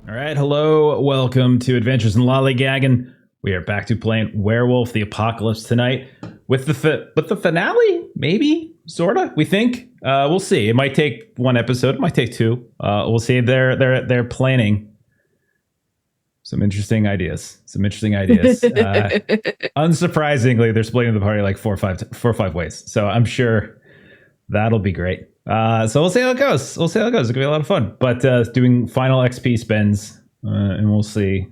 All right, hello, welcome to Adventures in Lollygagging. We are back to playing Werewolf the Apocalypse tonight with the finale, maybe, sorta. We think. We'll see. It might take one episode. It might take two. We'll see. They're planning some interesting ideas. Unsurprisingly, they're splitting the party like four or five ways. So I'm sure that'll be great. So we'll see how it goes. It's gonna be a lot of fun. But doing final XP spends, and we'll see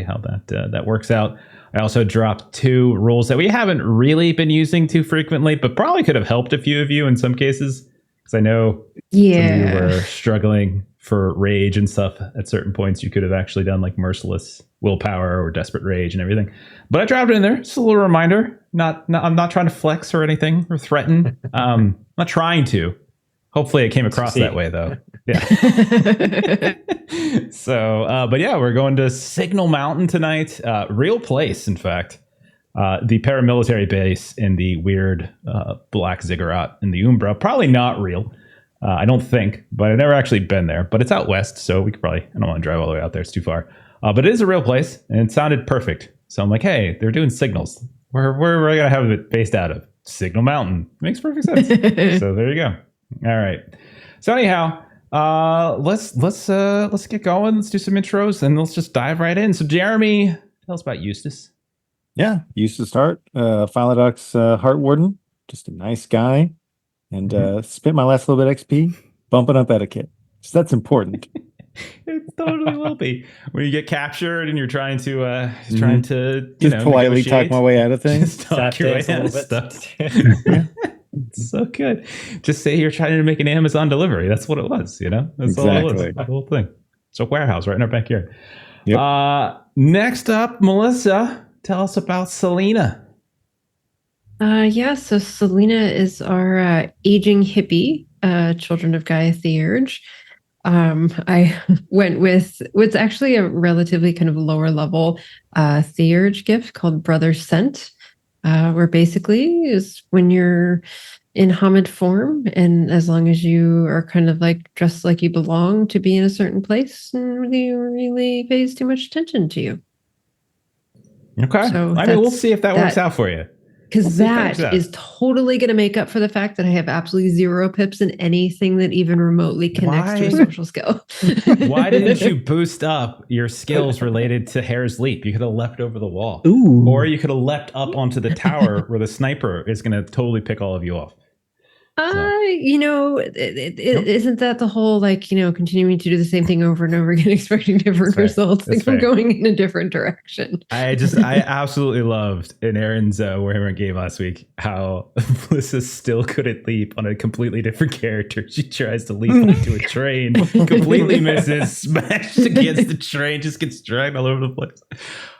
how that works out. I also dropped 2 rules that we haven't really been using too frequently, but probably could have helped a few of you in some cases, because I know some of you were struggling for rage and stuff at certain points. You could have actually done like merciless willpower or desperate rage and everything. But I dropped it in there. Just a little reminder. I'm not trying to flex or anything or threaten. I'm not trying to. Hopefully it came across that way, though. Yeah. So, but yeah, we're going to Signal Mountain tonight. Real place, in fact. The paramilitary base in the weird black ziggurat in the Umbra. Probably not real. I don't think, but I've never actually been there. But it's out west, so we could probably... I don't want to drive all the way out there. It's too far. But it is a real place, and it sounded perfect. So I'm like, hey, they're doing signals. Where are we going to have it based out of? Signal Mountain. Makes perfect sense. So there you go. All right. So anyhow, let's get going. Let's do some intros and let's just dive right in. So Jeremy, tell us about Eustace. Yeah, Eustace Hart, Philodox Hart Warden, just a nice guy, and spent my last little bit of XP bumping up etiquette. So that's important. It totally will be when you get captured and you're trying to politely talk my way out of things. Just talk your way out of stuff. It's so good. Just say you're trying to make an Amazon delivery. That's what it was, That's exactly. all it was. The whole thing. It's a warehouse right in our backyard. Yep. Next up, Melissa, tell us about Selena. So Selena is our aging hippie, Children of Gaia Theurge. I went with what's actually a relatively kind of lower level Theurge gift called Brother Scent. Where basically is when you're in Hamid form, and as long as you are kind of like dressed like you belong to be in a certain place, and really pays too much attention to you. Okay, so we'll see if that works out for you. Because that is totally going to make up for the fact that I have absolutely 0 pips in anything that even remotely connects to a social skill. Why didn't you boost up your skills related to Hare's Leap? You could have leapt over the wall. Ooh. Or you could have leapt up onto the tower where the sniper is going to totally pick all of you off. Isn't that the whole, continuing to do the same thing over and over again, expecting different results? I'm going in a different direction. I absolutely loved in Aaron's Warhammer game last week how Melissa still couldn't leap on a completely different character. She tries to leap onto a train, completely misses, smashed against the train, just gets dragged all over the place.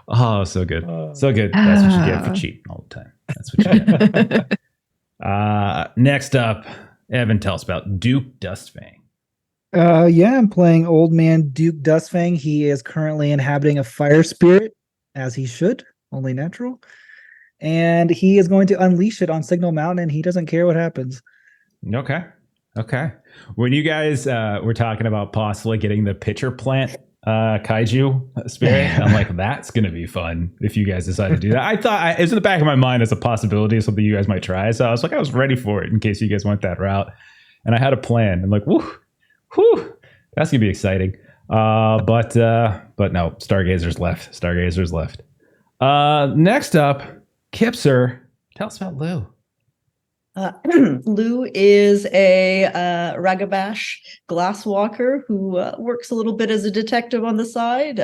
Oh, so good. So good. That's what you get for cheating all the time. That's what you get. Next up, Evan, tell us about Duke Dustfang. I'm playing Old Man Duke Dustfang. He is currently inhabiting a fire spirit, as he should, only natural. And he is going to unleash it on Signal Mountain, and he doesn't care what happens. Okay. When you guys were talking about possibly getting the pitcher plant kaiju spirit, I'm like, that's gonna be fun if you guys decide to do that. I thought it was in the back of my mind as a possibility, something you guys might try. So I was ready for it in case you guys went that route, and I had a plan. I'm like, whoo, that's gonna be exciting. But no, Stargazer's left. Next up, Kipser, tell us about Lou. Lou is a Ragabash glasswalker who works a little bit as a detective on the side,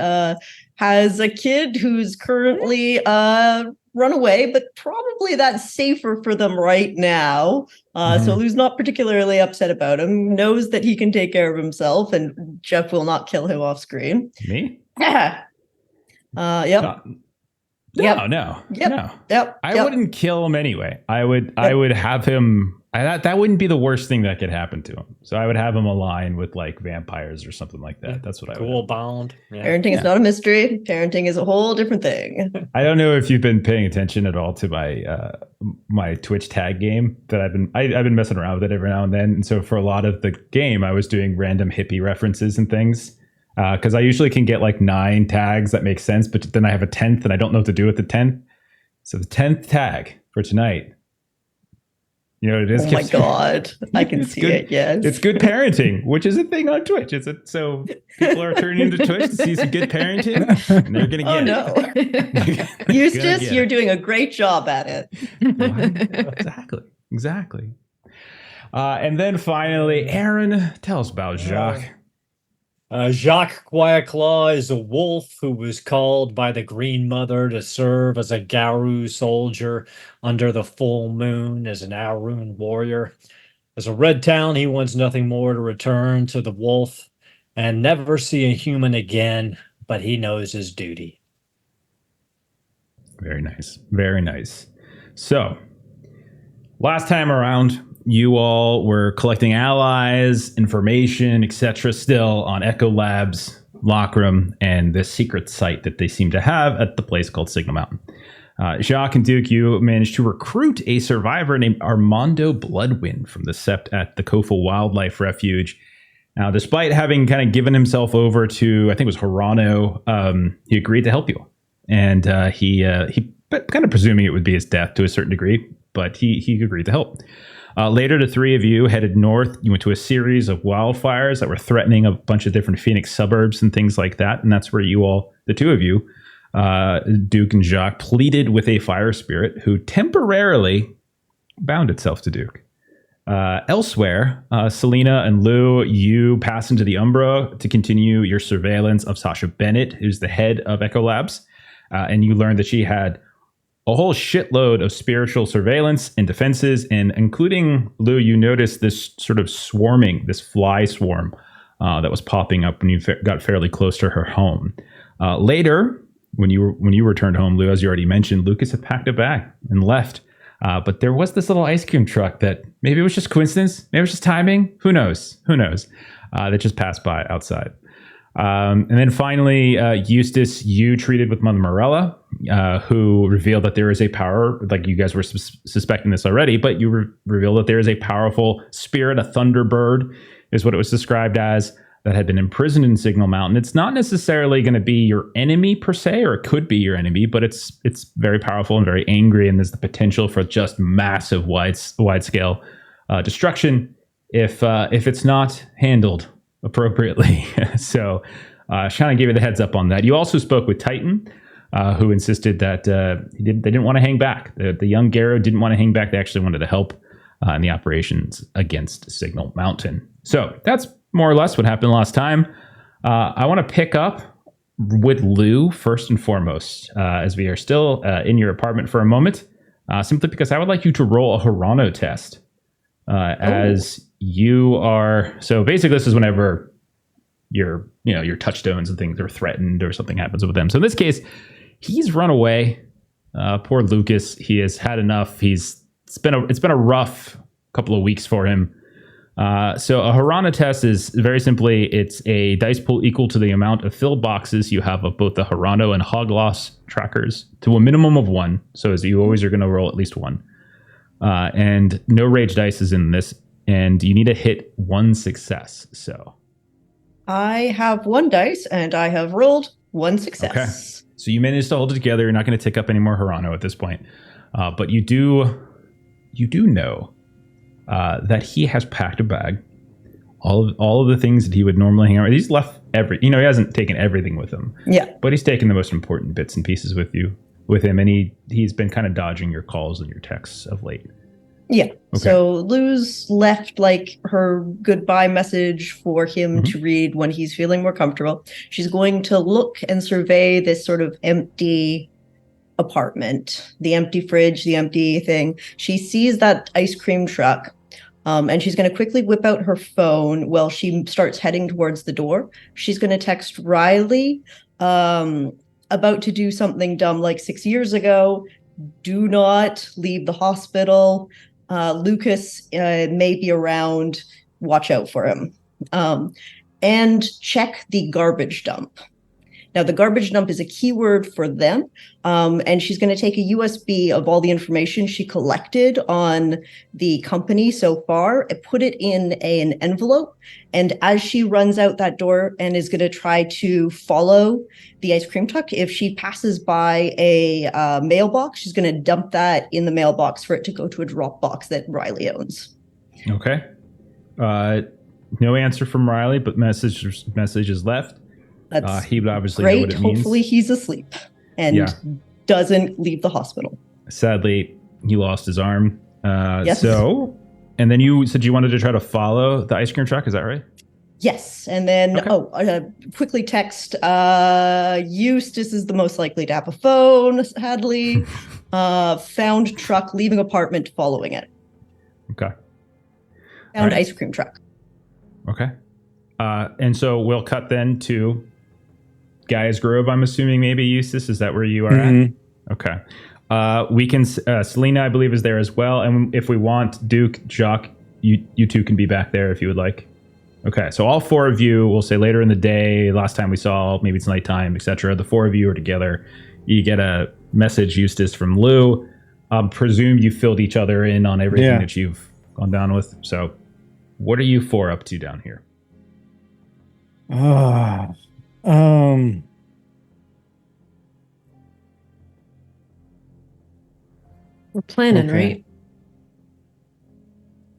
has a kid who's currently run away, but probably that's safer for them right now. So Lou's not particularly upset about him, knows that he can take care of himself, and Jeff will not kill him off screen. Me? Yeah. Yep. No. I wouldn't kill him anyway. I would have him. That wouldn't be the worst thing that could happen to him. So I would have him align with like vampires or something like that. That's what I would. Cool bound. Yeah. Parenting is not a mystery. Parenting is a whole different thing. I don't know if you've been paying attention at all to my my Twitch tag game that I've been messing around with it every now and then. And so for a lot of the game, I was doing random hippie references and things. Because I usually can get like 9 tags that make sense, but then I have a 10th and I don't know what to do with the 10th. So the 10th tag for tonight. You know what it is? Oh my God. I can see it, yes. It's good parenting, which is a thing on Twitch. So people are turning into Twitch to see some good parenting, and they're going to get it. Eustace, you're doing a great job at it. Exactly. And then finally, Aaron, tell us about Jacques. Jacques Quietclaw is a wolf who was called by the Green Mother to serve as a Garou soldier under the full moon as an Ahroun warrior. As a Red Town, he wants nothing more to return to the wolf and never see a human again, but he knows his duty. Very nice. Very nice. So, last time around, you all were collecting allies, information, etc. still on Echo Labs, Lockroom, and this secret site that they seem to have at the place called Signal Mountain. Jacques and Duke, you managed to recruit a survivor named Armando Bloodwind from the Sept at the Kofel Wildlife Refuge. Now, despite having kind of given himself over to, I think it was Hirano, he agreed to help you. And he kind of presuming it would be his death to a certain degree, but he agreed to help. Later, the three of you headed north. You went to a series of wildfires that were threatening a bunch of different Phoenix suburbs and things like that. And that's where you all, the two of you, Duke and Jacques, pleaded with a fire spirit who temporarily bound itself to Duke. Elsewhere, Selena and Lou, you pass into the Umbra to continue your surveillance of Sasha Bennett, who's the head of Echo Labs. And you learned that she had a whole shitload of spiritual surveillance and defenses, and including, Lou, you noticed this sort of swarming, this fly swarm that was popping up when you got fairly close to her home. Later, when you returned home, Lou, as you already mentioned, Lucas had packed a bag and left. But there was this little ice cream truck that maybe it was just coincidence, maybe it was just timing. Who knows? That just passed by outside. And then finally, Eustace, you treated with Mother Morella, who revealed that there is a power, like you guys were suspecting this already, but you revealed that there is a powerful spirit, a thunderbird is what it was described as, that had been imprisoned in Signal Mountain. It's not necessarily going to be your enemy per se, or it could be your enemy, but it's very powerful and very angry, and there's the potential for just massive wide-scale destruction if it's not handled appropriately. So Shauna gave you the heads up on that. You also spoke with Titan, who insisted that they didn't want to hang back. The young Garrow didn't want to hang back. They actually wanted to help in the operations against Signal Mountain. So that's more or less what happened last time. I want to pick up with Lou first and foremost, as we are still in your apartment for a moment, simply because I would like you to roll a Hirano test. As you are, so basically this is whenever your touchstones and things are threatened or something happens with them. So in this case, he's run away. Poor Lucas, he has had enough. It's been a rough couple of weeks for him. So a Hirano test is very simply, it's a dice pool equal to the amount of filled boxes you have of both the Hirano and Hogloss trackers to a minimum of 1. So as you always are going to roll at least 1. And no rage dice is in this, and you need to hit 1 success. So I have 1 dice, and I have rolled 1 success. Okay. So you managed to hold it together. You're not going to take up any more Hirano at this point. But you do know that he has packed a bag. All of the things that he would normally hang out with. He's left he hasn't taken everything with him. Yeah. But he's taken the most important bits and pieces with him, and he's been kind of dodging your calls and your texts of late. Yeah. Okay. So Lou's left like her goodbye message for him to read when he's feeling more comfortable. She's going to look and survey this sort of empty apartment, the empty fridge, the empty thing. She sees that ice cream truck, and she's going to quickly whip out her phone while she starts heading towards the door. She's going to text Riley, about to do something dumb like 6 years ago. Do not leave the hospital. Lucas may be around. Watch out for him. And check the garbage dump. Now, the garbage dump is a keyword for them, and she's going to take a USB of all the information she collected on the company so far and put it in an envelope. And as she runs out that door and is going to try to follow the ice cream truck, if she passes by a mailbox, she's going to dump that in the mailbox for it to go to a drop box that Riley owns. Okay. No answer from Riley, but message is left. That's he would obviously know great. what it means. Hopefully he's asleep and doesn't leave the hospital. Sadly, he lost his arm. Yes. So, and then you said you wanted to try to follow the ice cream truck. Is that right? Yes. And then, Okay. Quickly text, Eustace is the most likely to have a phone, sadly. Found truck, leaving apartment, following it. Okay. Found right. ice cream truck. Okay. And so we'll cut then to Gaia's Grove, I'm assuming, maybe, Eustace. Is that where you are at? Okay. We can, Selena, I believe, is there as well. And if we want, Duke, Jacques, you two can be back there if you would like. Okay. So all four of you, we'll say later in the day, last time we saw, maybe it's nighttime, etc. The four of you are together. You get a message, Eustace, from Lou. Presume you filled each other in on everything that you've gone down with. So what are you four up to down here? We're planning, Okay. right?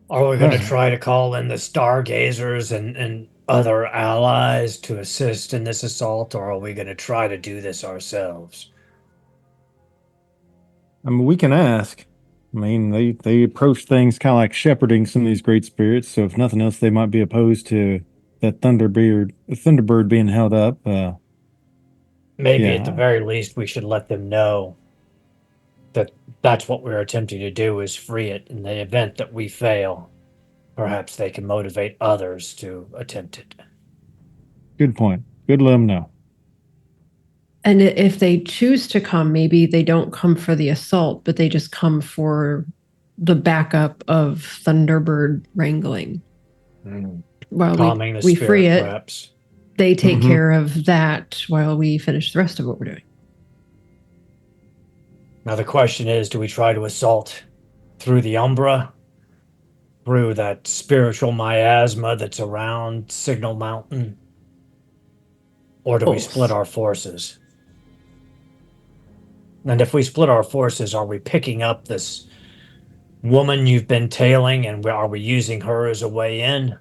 Are we going to try to call in the Stargazers and other allies to assist in this assault, or are we going to try to do this ourselves? I mean, we can ask. I mean, they approach things kind of like shepherding some of these great spirits. So if nothing else, they might be opposed to that Thunderbird being held up. Maybe at the very least, we should let them know that that's what we're attempting to do, is free it. In the event that we fail, perhaps they can motivate others to attempt it. Good point. Good to let them know. And if they choose to come, maybe they don't come for the assault, but they just come for the backup of Thunderbird wrangling. While Calming the we spirit, free it, perhaps. they take care of that while we finish the rest of what we're doing. Now the question is, do we try to assault through the Umbra? Through that spiritual miasma that's around Signal Mountain? Or do we split our forces? And if we split our forces, are we picking up this woman you've been tailing, and are we using her as a way in?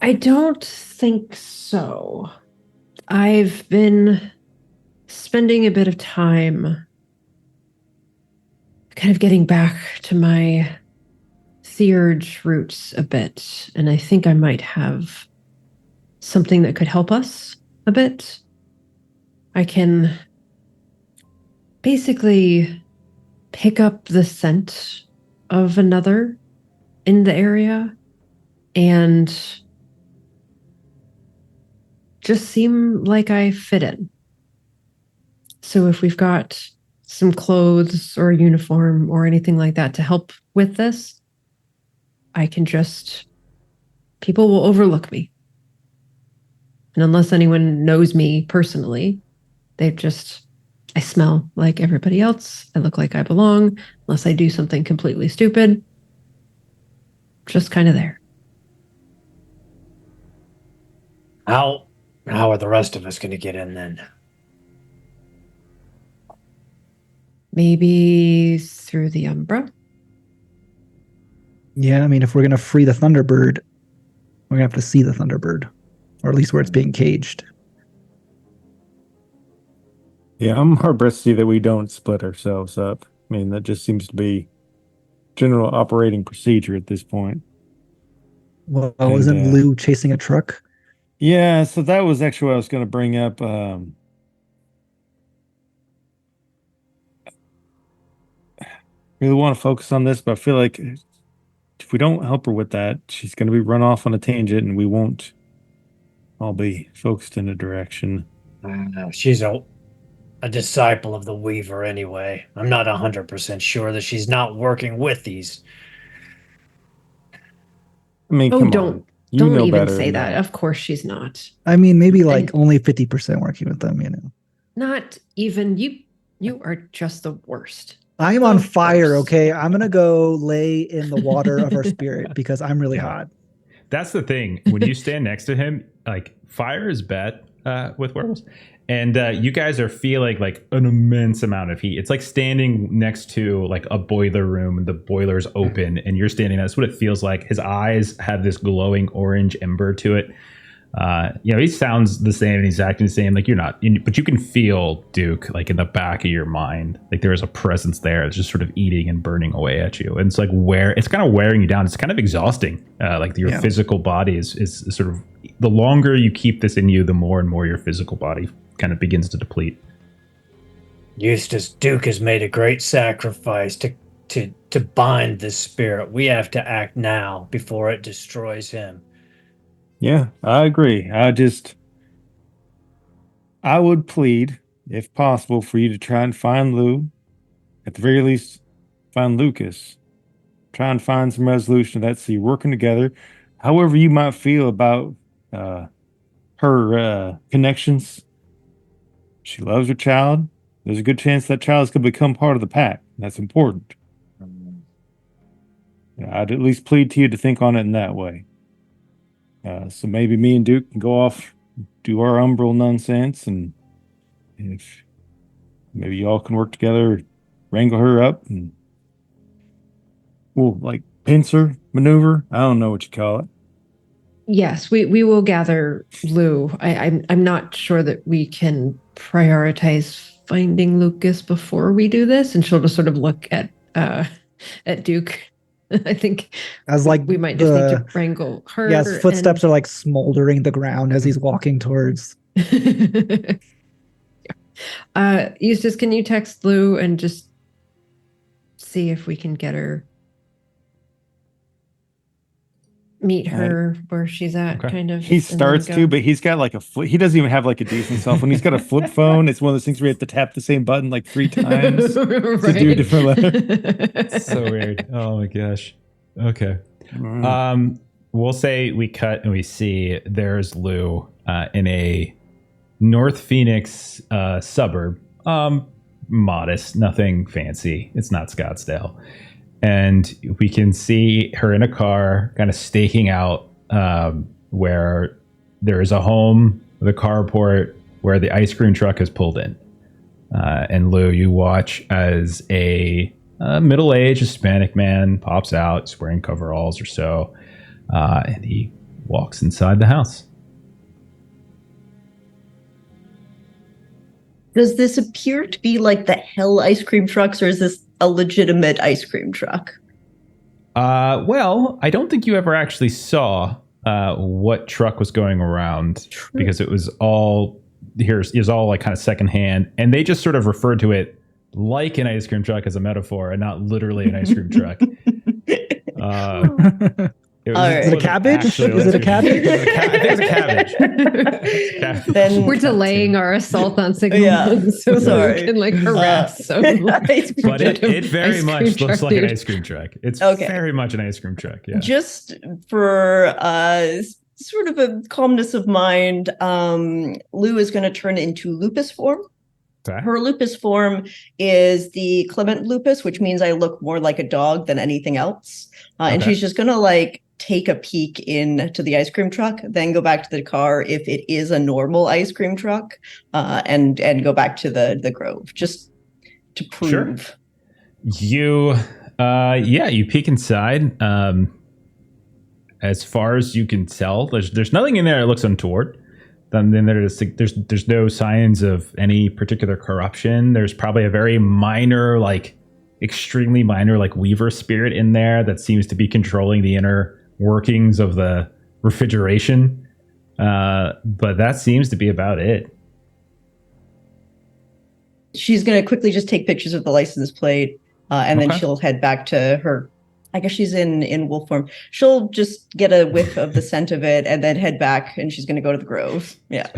I don't think so. I've been spending a bit of time kind of getting back to my theurge roots a bit, and I think I might have something that could help us a bit. I can basically pick up the scent of another in the area and just seem like I fit in. So if we've got some clothes or a uniform or anything like that to help with this, I can just, people will overlook me. And unless anyone knows me personally, I smell like everybody else. I look like I belong, unless I do something completely stupid. Just kind of there. How are the rest of us going to get in then? Maybe through the Umbra. Yeah, I mean, if we're going to free the Thunderbird, we're going to have to see the Thunderbird, or at least where it's being caged. Yeah, I'm hard-pressed to see that we don't split ourselves up. I mean, that just seems to be general operating procedure at this point. Well, isn't Lou chasing a truck? Yeah, so that was actually what I was going to bring up. Really want to focus on this, but I feel like if we don't help her with that, she's going to be run off on a tangent, and we won't all be focused in a direction. She's a disciple of the Weaver anyway. I'm not 100% sure that she's not working with these. I mean, come on. You Don't know even better say than that. Of course she's not. I mean, maybe like only 50% working with them, Not even you. You are just the worst. I'm on The fire, worst. okay? I'm gonna go lay in the water of our spirit because I'm really Yeah. hot. That's the thing. When you stand next to him, like fire is bad with werewolves, and you guys are feeling like an immense amount of heat. It's like standing next to like a boiler room, and the boiler's open, and you're standing. That's what it feels like. His eyes have this glowing orange ember to it. He sounds the same and he's acting the same. Like you're not, but you can feel Duke like in the back of your mind. Like there is a presence there. It's just sort of eating and burning away at you. And it's like it's kind of wearing you down. It's kind of exhausting. Like your physical body is sort of, the longer you keep this in you, the more and more your physical body kind of begins to deplete. Eustace, Duke has made a great sacrifice to bind this spirit. We have to act now before it destroys him. Yeah, I agree. I would plead, if possible, for you to try and find Lou. At the very least, find Lucas. Try and find some resolution to that so you're working together. However you might feel about her connections. She loves her child. There's a good chance that child is going to become part of the pack. That's important. I'd at least plead to you to think on it in that way. So maybe me and Duke can go off, do our umbral nonsense, and if maybe y'all can work together, wrangle her up, and we'll like pincer maneuver. I don't know what you call it. Yes, we will gather Lou. I'm not sure that we can prioritize finding Lucas before we do this, and she'll just sort of look at Duke. I think As like we might just need to wrangle her. Yes, footsteps are like smoldering the ground as he's walking towards. Eustace, can you text Lou and just see if we can get her, meet her where she's at, kind of. He starts to, but he's got like he doesn't even have like a decent cell phone. He's got a flip phone. It's one of those things where you have to tap the same button like 3 times to do a different letter. So weird. Oh my gosh. Okay. We'll say we cut and we see there's Lou in a North Phoenix suburb. Modest, nothing fancy. It's not Scottsdale. And we can see her in a car kind of staking out where there is a home with a carport where the ice cream truck has pulled in. And Lou, you watch as a middle-aged Hispanic man pops out. He's wearing coveralls or so. And he walks inside the house. Does this appear to be like the Hell ice cream trucks, or is this a legitimate ice cream truck? Well, I don't think you ever actually saw what truck was going around. True. Because it was all all like kind of secondhand, and they just sort of referred to it like an ice cream truck as a metaphor and not literally an ice cream truck. Is it a cabbage? Is it a cabbage? I think it's a cabbage. Then we're delaying our assault on Signal. Yeah, so sorry. We can like harass some but it very much looks like an ice cream truck. It's very much an ice cream truck. Yeah. Just for sort of a calmness of mind, Lou is going to turn into lupus form. Okay. Her lupus form is the Clement lupus, which means I look more like a dog than anything else. And she's just going to like take a peek into the ice cream truck, then go back to the car if it is a normal ice cream truck, and go back to the Grove just to prove. Sure. You peek inside. As far as you can tell, there's nothing in there that looks untoward. Then there's no signs of any particular corruption. There's probably a very minor, like extremely minor, like Weaver spirit in there that seems to be controlling the inner workings of the refrigeration. But that seems to be about it. She's going to quickly just take pictures of the license plate, and then she'll head back to her. I guess she's in wolf form. She'll just get a whiff of the scent of it and then head back, and she's going to go to the Grove. Yeah.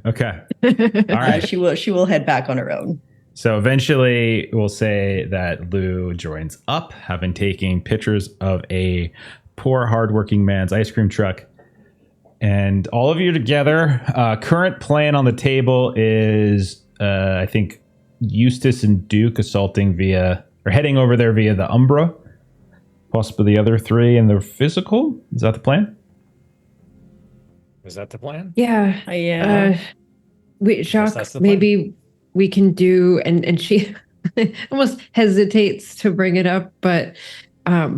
Okay. All right. She will head back on her own. So eventually we'll say that Lou joins up, having taken pictures of a poor hardworking man's ice cream truck. And all of you together, current plan on the table is, I think, Eustace and Duke heading over there via the Umbra. Possibly the other three in the physical. Is that the plan? Is that the plan? Yeah. Yeah. Jacques, that's the plan. maybe we can do, and she almost hesitates to bring it up, but I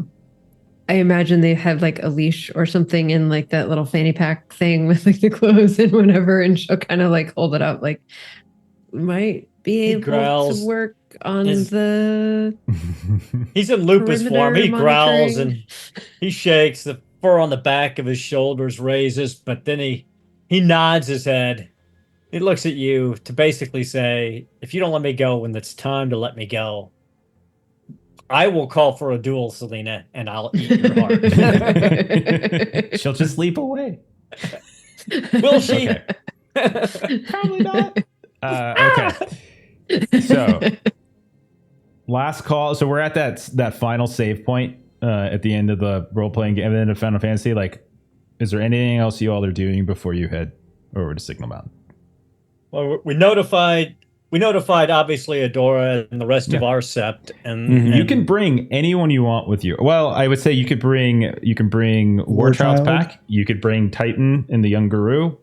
imagine they have like a leash or something in like that little fanny pack thing with like the clothes and whatever, and she'll kind of like hold it up like, might be able growls. to work on the He's in lupus form. He perimeter growls monitoring. and he shakes. The fur on the back of his shoulders raises, but then he nods his head. He looks at you to basically say, if you don't let me go when it's time to let me go, I will call for a duel, Selena, and I'll eat your heart. She'll just leap away. Will she? Okay. Probably not. Okay. So, last call. So we're at that final save point at the end of the role-playing game, at the end of Final Fantasy. Like, is there anything else you all are doing before you head over to Signal Mountain? Well, we notified obviously Adora and the rest of our sept, and You can bring anyone you want with you. Well, I would say you can bring Warchild's Warchild. pack. You could bring Titan and the young Guru.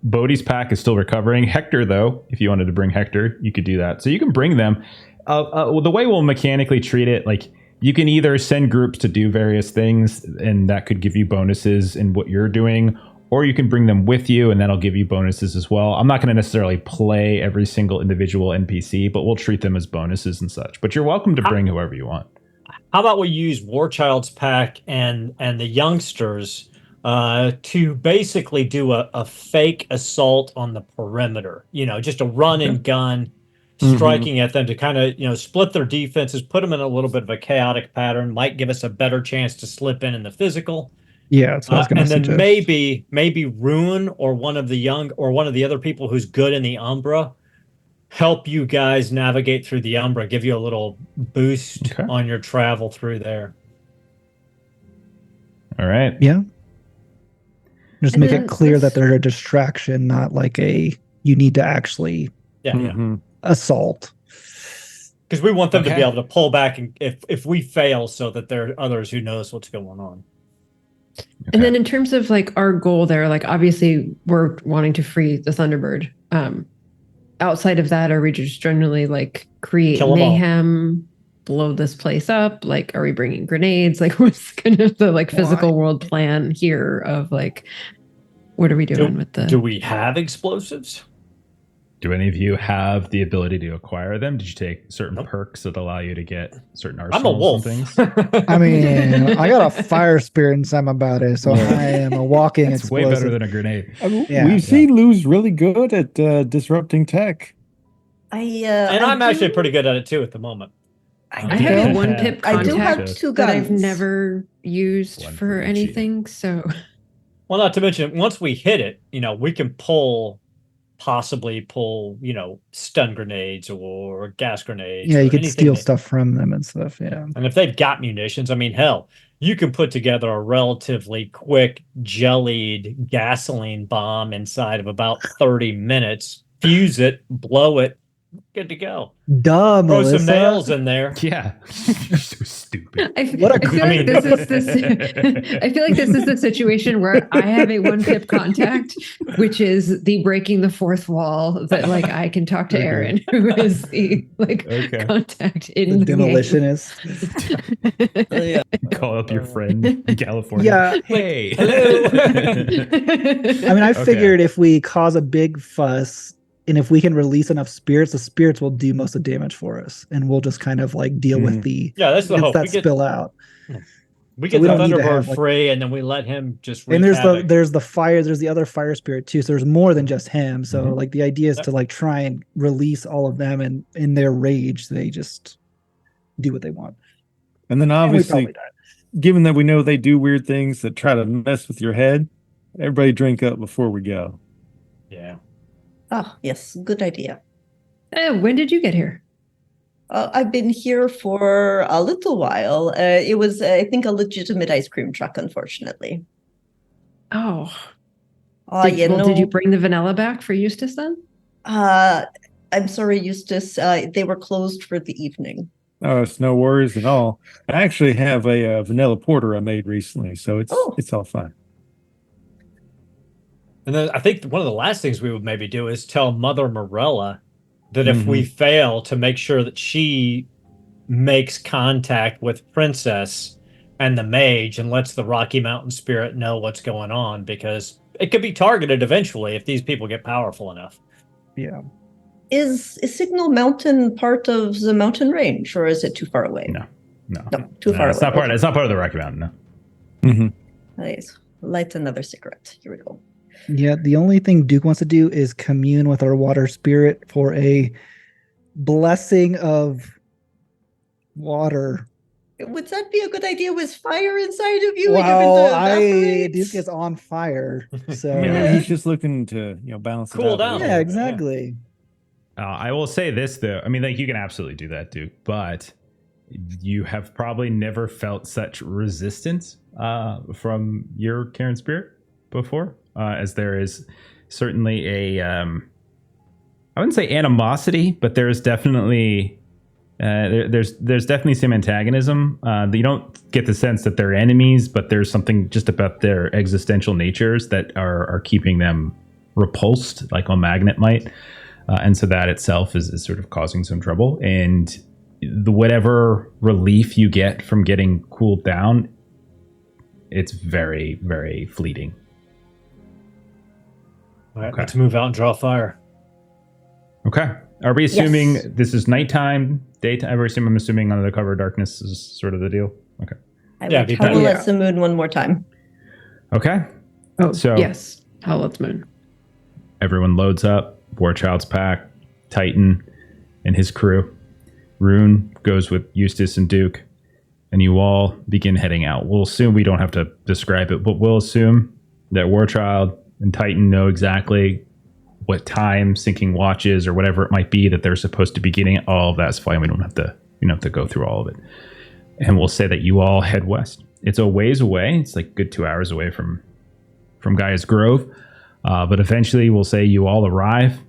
Bodhi's pack is still recovering. Hector, though, if you wanted to bring Hector, you could do that. So you can bring them. The way we'll mechanically treat it, like, you can either send groups to do various things, and that could give you bonuses in what you're doing, or you can bring them with you, and that'll give you bonuses as well. I'm not going to necessarily play every single individual NPC, but we'll treat them as bonuses and such. But you're welcome to bring whoever you want. how about we use Warchild's pack and the youngsters to basically do a fake assault on the perimeter? Just a run and gun, striking at them to kind of split their defenses, put them in a little bit of a chaotic pattern. Might give us a better chance to slip in the physical. Yeah, that's what I was going to and then suggest. maybe Ruin or one of the other people who's good in the Umbra help you guys navigate through the Umbra, give you a little boost on your travel through there. All right. Yeah. Just And make then it clear that let's- they're a distraction, not like you need to actually Yeah. assault. Because we want them to be Okay. able to pull back and if we fail, so that there are others who knows what's going on. And then in terms of like our goal there, like obviously we're wanting to free the Thunderbird. Outside of that, are we just generally like create Kill 'em all. mayhem, blow this place up? Like, are we bringing grenades? Like, what's kind of the like physical world plan here of like, what are we doing with the? Do we have explosives? Do any of you have the ability to acquire them? Did you take certain perks that allow you to get certain arsenals I'm a wolf. and things? I mean, I got a fire spirit inside my body, so I am a walking It's way explosive. better than a grenade. Yeah. We've seen Lou's really good at disrupting tech. And I'm actually pretty good at it too at the moment. I have a one pip I do have contact two that I've guns. never used One for for each anything. So Well, not to mention, once we hit it, we can possibly pull, stun grenades or gas grenades. Yeah, or you could anything steal that- stuff from them and stuff. Yeah. And if they've got munitions, I mean, hell, you can put together a relatively quick jellied gasoline bomb inside of about 30 minutes, fuse it, blow it, good to go. Duh, Throw Melissa. some nails in there. Yeah. You're so stupid. I What a feel like this is this. I feel like this is the situation where I have a one pip contact, which is the breaking the fourth wall. That like I can talk to Aaron, who is the contact in The the demolitionist. game. Call up your friend in California. Yeah. Hey. I mean, I Okay. figured if we cause a big fuss and if we can release enough spirits, the spirits will do most of the damage for us, and we'll just kind of like deal with the Yeah, that's the against hope. that spill out. We So get we the don't need to Thunderbird have, like- free, and then we let him just wreak And there's havoc. there's the other fire spirit too. So there's more than just him. So like the idea is to like try and release all of them, and in their rage, they just do what they want. And then And we obviously, probably die. given that we know they do weird things that try to mess with your head, everybody drink up before we go. Yeah. Oh, yes, good idea. When did you get here? I've been here for a little while. It was, I think, a legitimate ice cream truck, unfortunately. Oh, You did you know, bring the vanilla back for Eustace then? I'm sorry, Eustace. They were closed for the evening. Oh, it's no worries at all. I actually have a vanilla porter I made recently, so it's all fine. And then I think one of the last things we would maybe do is tell Mother Morella that if we fail, to make sure that she makes contact with Princess and the mage and lets the Rocky Mountain spirit know what's going on, because it could be targeted eventually if these people get powerful enough. Yeah. Is Signal Mountain part of the mountain range, or is it too far away? No, too far it's away. not part. It's not part of the Rocky Mountain. No. Nice. Light another cigarette. Here we go. Yeah, the only thing Duke wants to do is commune with our water spirit for a blessing of water. Would that be a good idea with fire inside of you? Well, Duke is on fire, so I mean, he's just looking to balance Cool it out. down. yeah, exactly. I will say this though. I mean, like, you can absolutely do that, Duke, but you have probably never felt such resistance from your Karen spirit before, as there is certainly a I wouldn't say animosity, but there's definitely there's definitely some antagonism. You don't get the sense that they're enemies, but there's something just about their existential natures that are keeping them repulsed, like a magnet might. And so that itself is sort of causing some trouble. And whatever relief you get from getting cooled down, it's very, very fleeting. All right, Okay. let's move out and draw fire. Okay. Are we assuming Yes. this is nighttime, daytime? I'm assuming under the cover of darkness is sort of the deal. Okay. I Yeah, would be howl better. at the moon one more time. Okay. Oh, So- yes. Howlet's Moon. Everyone loads up. Warchild's pack, Titan, and his crew. Rune goes with Eustace and Duke, and you all begin heading out. We'll assume we don't have to describe it, but we'll assume that Warchild and Titan know exactly what time syncing watches or whatever it might be that they're supposed to be getting. All of that's fine. We don't have to go through all of it. And we'll say that you all head west. It's a ways away. It's like a good 2 hours away from Gaia's Grove. But eventually we'll say you all arrive,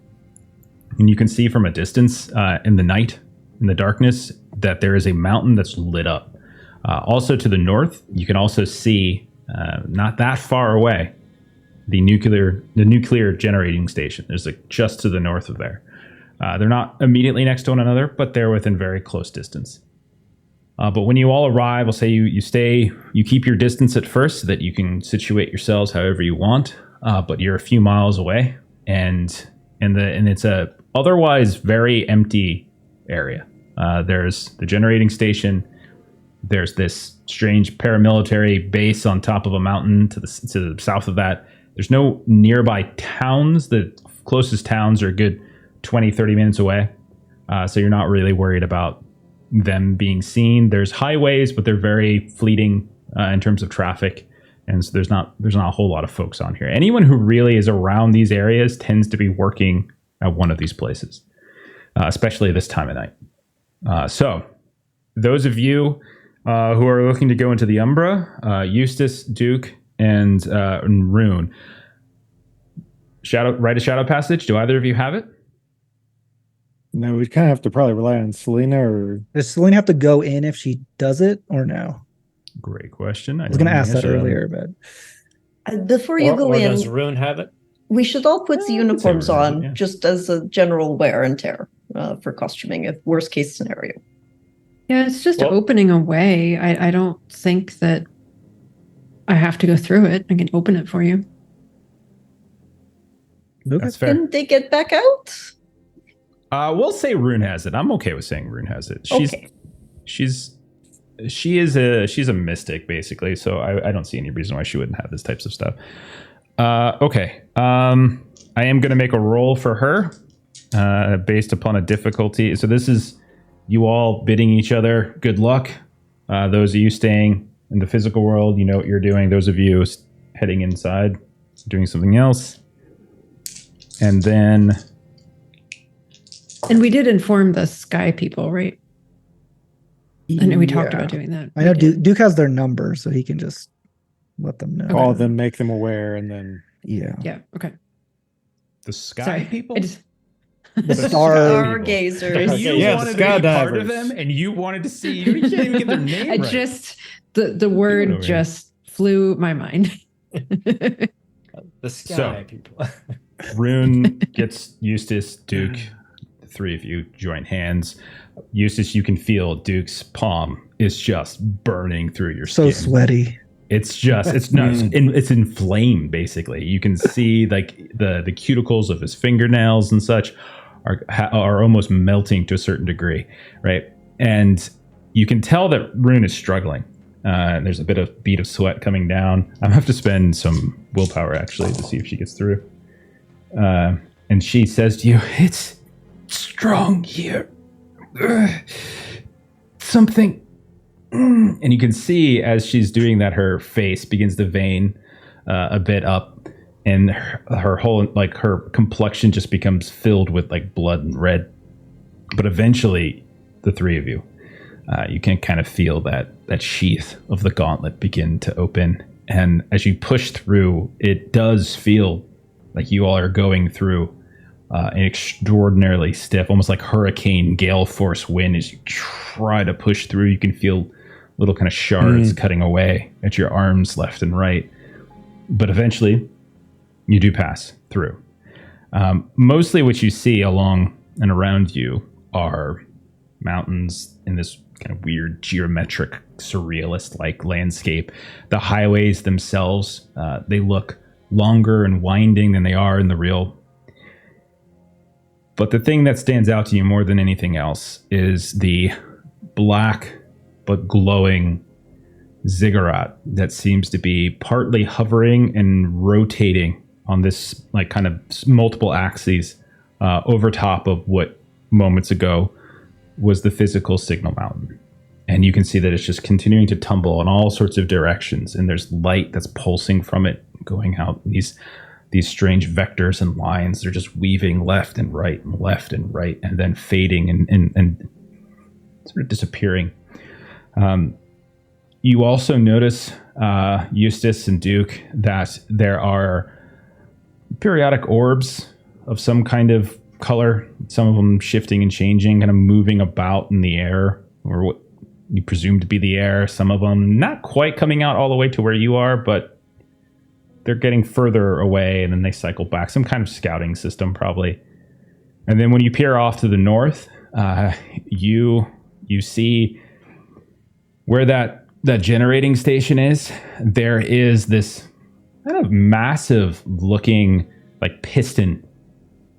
and you can see from a distance in the night, in the darkness, that there is a mountain that's lit up. Also to the north, you can also see, not that far away, the nuclear generating station. There's like just to the north of there. They're not immediately next to one another, but they're within very close distance. But when you all arrive, we'll say you keep your distance at first so that you can situate yourselves however you want. But you're a few miles away, and it's a otherwise very empty area. There's the generating station. There's this strange paramilitary base on top of a mountain to the south of that. There's no nearby towns. The closest towns are a good 20, 30 minutes away. So you're not really worried about them being seen. There's highways, but they're very fleeting in terms of traffic. And so there's not a whole lot of folks on here. Anyone who really is around these areas tends to be working at one of these places, especially this time of night. So those of you who are looking to go into the Umbra, Eustace, Duke, and Rune, write a shadow passage. Do either of you have it? No, we'd kind of have to probably rely on Selena, or Does Selena have to go in if she does it or no? Great question. I was going to ask that earlier, but Before you go or in, does Rune have it? we should all put the uniforms Rune has it, on yeah. just as a general wear and tear for costuming, if worst case scenario. Yeah, it's just Well- opening a way. I don't think that I have to go through it. I can open it for you. That's fair. Can they get back out? We'll say Rune has it. I'm okay with saying Rune has it. Okay. She's a mystic basically, so I don't see any reason why she wouldn't have this types of stuff. Okay. I am going to make a roll for her based upon a difficulty. So this is you all bidding each other good luck. Those of you staying in the physical world, you know what you're doing. Those of you heading inside, doing something else. And then And we did inform the sky people, right? I know we talked about doing that. I know We did. Duke has their number, so he can just let them know. Call them, make them aware, and then Yeah. Yeah. Okay. The sky Sorry. people? I just, The The star. people. Stargazers. And you Yeah, the wanted to be part skydivers. of them, and you wanted to see. You can't even get their name I right. just the over word here? just flew my mind. The sky So- people. Rune gets Eustace, Duke. The three of you join hands. Eustace, you can feel Duke's palm is just burning through your So skin. sweaty. It's just, it's nuts. It's inflamed, basically. You can see like the cuticles of his fingernails and such are almost melting to a certain degree, right? And you can tell that Rune is struggling. There's a bead of sweat coming down. I'm gonna have to spend some willpower actually to see if she gets through. And she says to you, "It's strong here. Something." And you can see as she's doing that, her face begins to vein a bit up, and her whole, like, her complexion just becomes filled with like blood and red. But eventually, the three of you, you can kind of feel that sheath of the gauntlet begin to open, and as you push through, it does feel like you all are going through an extraordinarily stiff, almost like hurricane gale force wind. As you try to push through, you can feel little kind of shards cutting away at your arms left and right. But eventually, you do pass through. Mostly what you see along and around you are mountains in this kind of weird geometric, surrealist-like landscape. The highways themselves, they look longer and winding than they are in the real. But the thing that stands out to you more than anything else is the black but glowing ziggurat that seems to be partly hovering and rotating on this like kind of multiple axes over top of what moments ago was the physical signal mountain. And you can see that it's just continuing to tumble in all sorts of directions, and there's light that's pulsing from it, going out in these strange vectors and lines. They're just weaving left and right and left and right, and then fading and sort of disappearing. You also notice, Eustace and Duke, that there are periodic orbs of some kind of color, some of them shifting and changing, kind of moving about in the air, or what you presume to be the air. Some of them not quite coming out all the way to where you are, but they're getting further away, and then they cycle back. Some kind of scouting system, probably. And then when you peer off to the north, you see where that generating station is. There is this kind of massive looking like piston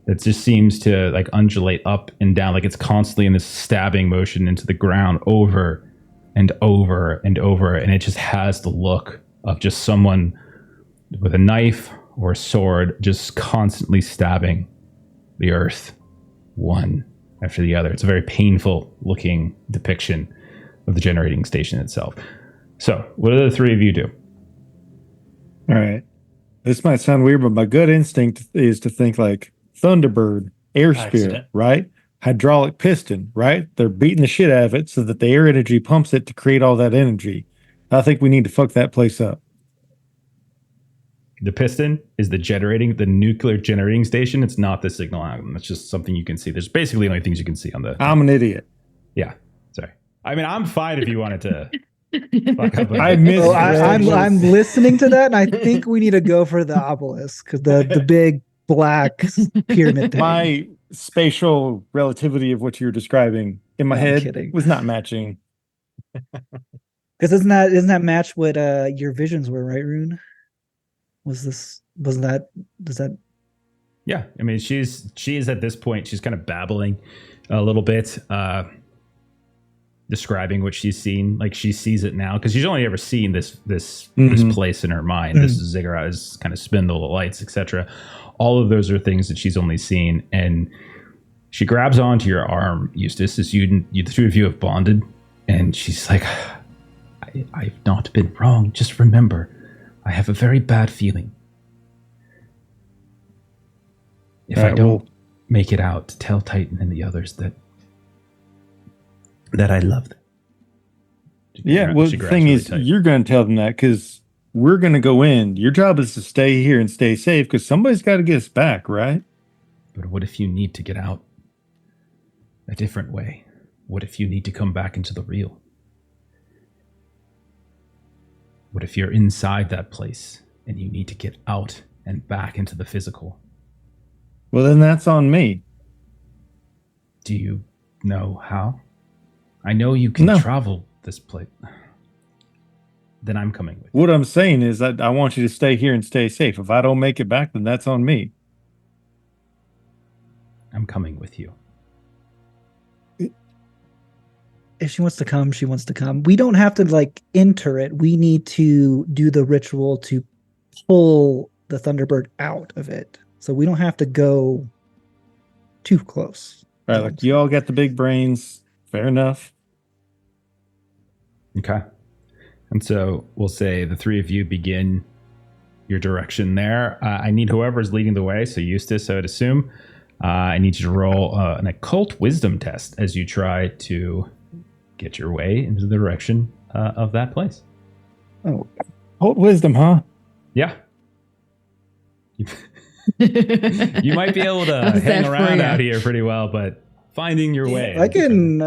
that just seems to like undulate up and down, like it's constantly in this stabbing motion into the ground over and over and over. And it just has the look of just someone with a knife or a sword just constantly stabbing the earth one after the other. It's a very painful looking depiction of the generating station itself. So what do the three of you do? All right. This might sound weird, but my gut instinct is to think like Thunderbird, air spirit, Accident. right? Hydraulic piston, right? They're beating the shit out of it so that the air energy pumps it to create all that energy. I think we need to fuck that place up. The piston is the nuclear generating station. It's not the signal album. It's just something you can see. There's basically only things you can see on the. I'm an idiot. Yeah. Sorry. I mean, I'm fine if you wanted to. Fuck up with I it. missed. I'm listening to that, and I think we need to go for the obelisk, because the big black pyramid thing. My spatial relativity of what you're describing in my I'm head kidding. was not matching. Because isn't that match what your visions were, right, Rune? Does that? Yeah. I mean, she is at this point, she's kind of babbling a little bit, describing what she's seen. Like she sees it now because she's only ever seen this place in her mind. This ziggurat is kind of spindle, the lights, etc. All of those are things that she's only seen, and she grabs onto your arm, Eustace, as you the two of you have bonded, and she's like, I've not been wrong. Just remember, I have a very bad feeling. If I don't make it out, to tell Titan and the others that I love them. Yeah, well, the thing is, you're going to tell them that because we're going to go in. Your job is to stay here and stay safe because somebody's got to get us back, right? But what if you need to get out a different way? What if you need to come back into the real? What if you're inside that place and you need to get out and back into the physical? Well, then that's on me. Do you know how? I know you can travel this place. Then I'm coming with you. What I'm saying is that I want you to stay here and stay safe. If I don't make it back, then that's on me. I'm coming with you. If she wants to come, she wants to come. We don't have to like enter it. We need to do the ritual to pull the Thunderbird out of it. So we don't have to go too close. All right, like you all got the big brains. Fair enough. Okay. And so we'll say the three of you begin your direction there. I need whoever's leading the way. So Eustace, I would assume. I need you to roll an occult wisdom test as you try to get your way into the direction of that place. Oh, occult wisdom, huh? Yeah. You might be able to hang around out here pretty well, but finding your way. I can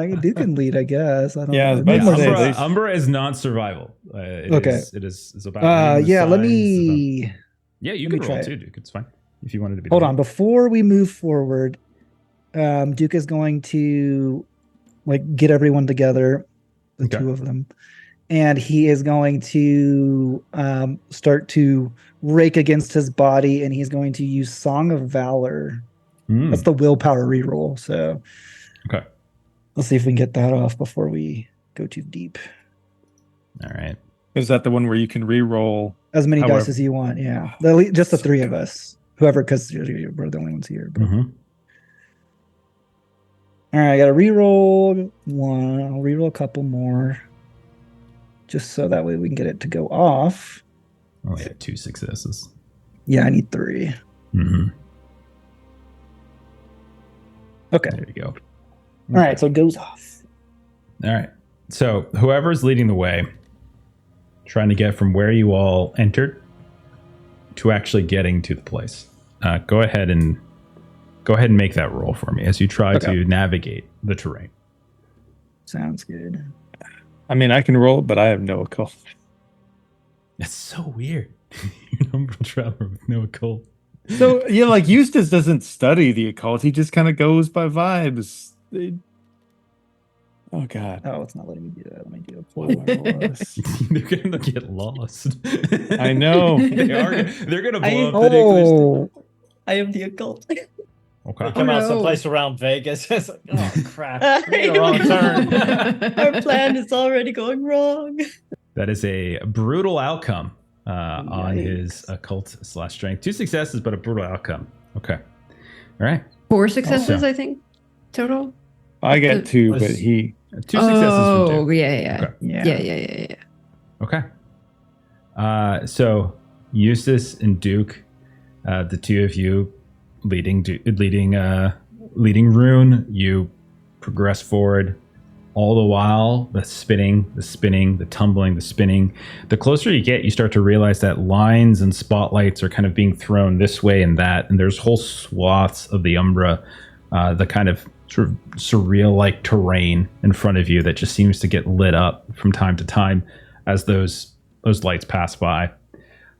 lead, I guess. I don't know. Umbra is not survival. It is about. Let me. Yeah, you can roll too, Duke. It's fine if you wanted to be. Hold on, before we move forward, Duke is going to like get everyone together, the two of them, and he is going to start to rake against his body, and he's going to use Song of Valor. That's the willpower reroll. So, okay, let's see if we can get that off before we go too deep. All right. Is that the one where you can reroll as many dice as you want? Yeah, just the three of us. Whoever, because we're the only ones here. But. Mm-hmm. All right, I got to reroll one. I'll reroll a couple more, just so that way we can get it to go off. Oh, yeah, 2 successes. Yeah, I need 3. Mm-hmm. Okay. There you go. Okay. All right, so it goes off. All right. So whoever's leading the way, trying to get from where you all entered to actually getting to the place. Go ahead and make that roll for me as you try to navigate the terrain. Sounds good. I mean, I can roll, but I have no occult. That's so weird. You're an umbral traveler with no occult. So, yeah, like Eustace doesn't study the occult. He just kind of goes by vibes. Oh, God. Oh, it's not letting me do that. Let me do a pull. They're going to get lost. I know. They're going to blow up the nuclear. I am the occult. Okay. Come out someplace around Vegas. It's like, oh, crap. We made a wrong turn. Our plan is already going wrong. That is a brutal outcome on his occult/strength. 2 successes, but a brutal outcome. Okay. All right. 4 successes, I think, total. I got 2, but he... 2 successes from Duke. Yeah. Okay. Yeah. Okay. So Eustace and Duke, the two of you leading Rune, you progress forward. All the while, the spinning, the tumbling, the spinning. The closer you get, you start to realize that lines and spotlights are kind of being thrown this way and that, and there's whole swaths of the Umbra, the kind of sort of surreal-like terrain in front of you that just seems to get lit up from time to time as those lights pass by.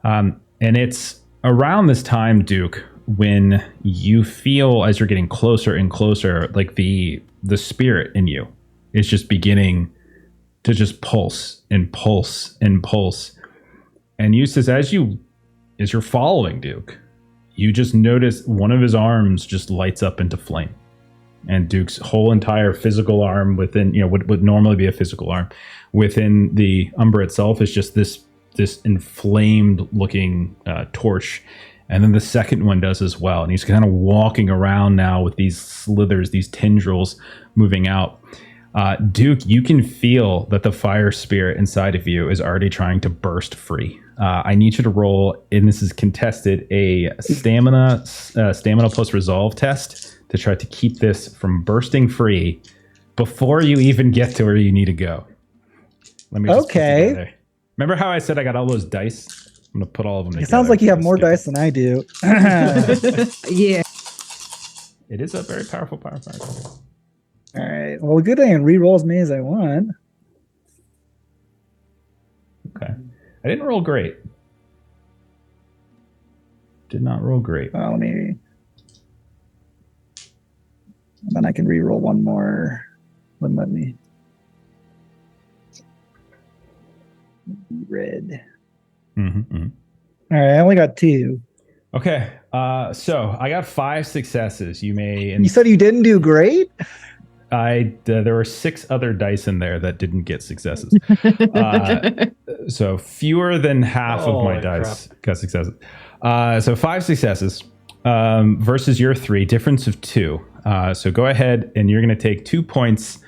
And it's around this time, Duke, when you feel, as you're getting closer and closer, like the spirit in you is just beginning to just pulse and pulse and pulse. And Eustace, as you're following Duke, you just notice one of his arms just lights up into flame. And Duke's whole entire physical arm within, what would normally be a physical arm within the Umbra itself is just this inflamed looking torch. And then the second one does as well. And he's kind of walking around now with these slithers, these tendrils moving out. Duke, you can feel that the fire spirit inside of you is already trying to burst free. I need you to roll, and this is contested, a stamina plus resolve test to try to keep this from bursting free before you even get to where you need to go. Let me just put it together. Remember how I said I got all those dice? I'm going to put all of them together. It sounds like you have more dice than I do. Yeah. It is a very powerful power. All right. Well, good thing I can re-roll as many as I want. Okay. I didn't roll great. Did not roll great. Well, maybe. Then I can re-roll one more. Wouldn't let me. Red. Mm-hmm. All right. I only got 2. Okay. So I got 5 successes. You may. You said you didn't do great? There were 6 other dice in there that didn't get successes. So fewer than half of my dice got successes. So 5 successes versus your 3, difference of 2. So go ahead and you're going to take 2 points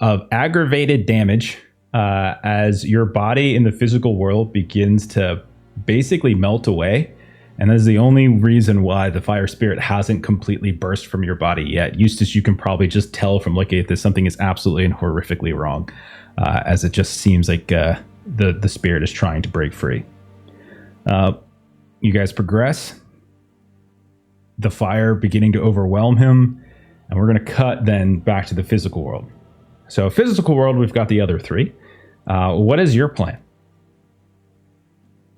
of aggravated damage as your body in the physical world begins to basically melt away. And that is the only reason why the fire spirit hasn't completely burst from your body yet. Eustace, you can probably just tell from looking at this, something is absolutely and horrifically wrong, as it just seems like the spirit is trying to break free. You guys progress. The fire beginning to overwhelm him, and we're going to cut then back to the physical world. So physical world, we've got the other 3. What is your plan?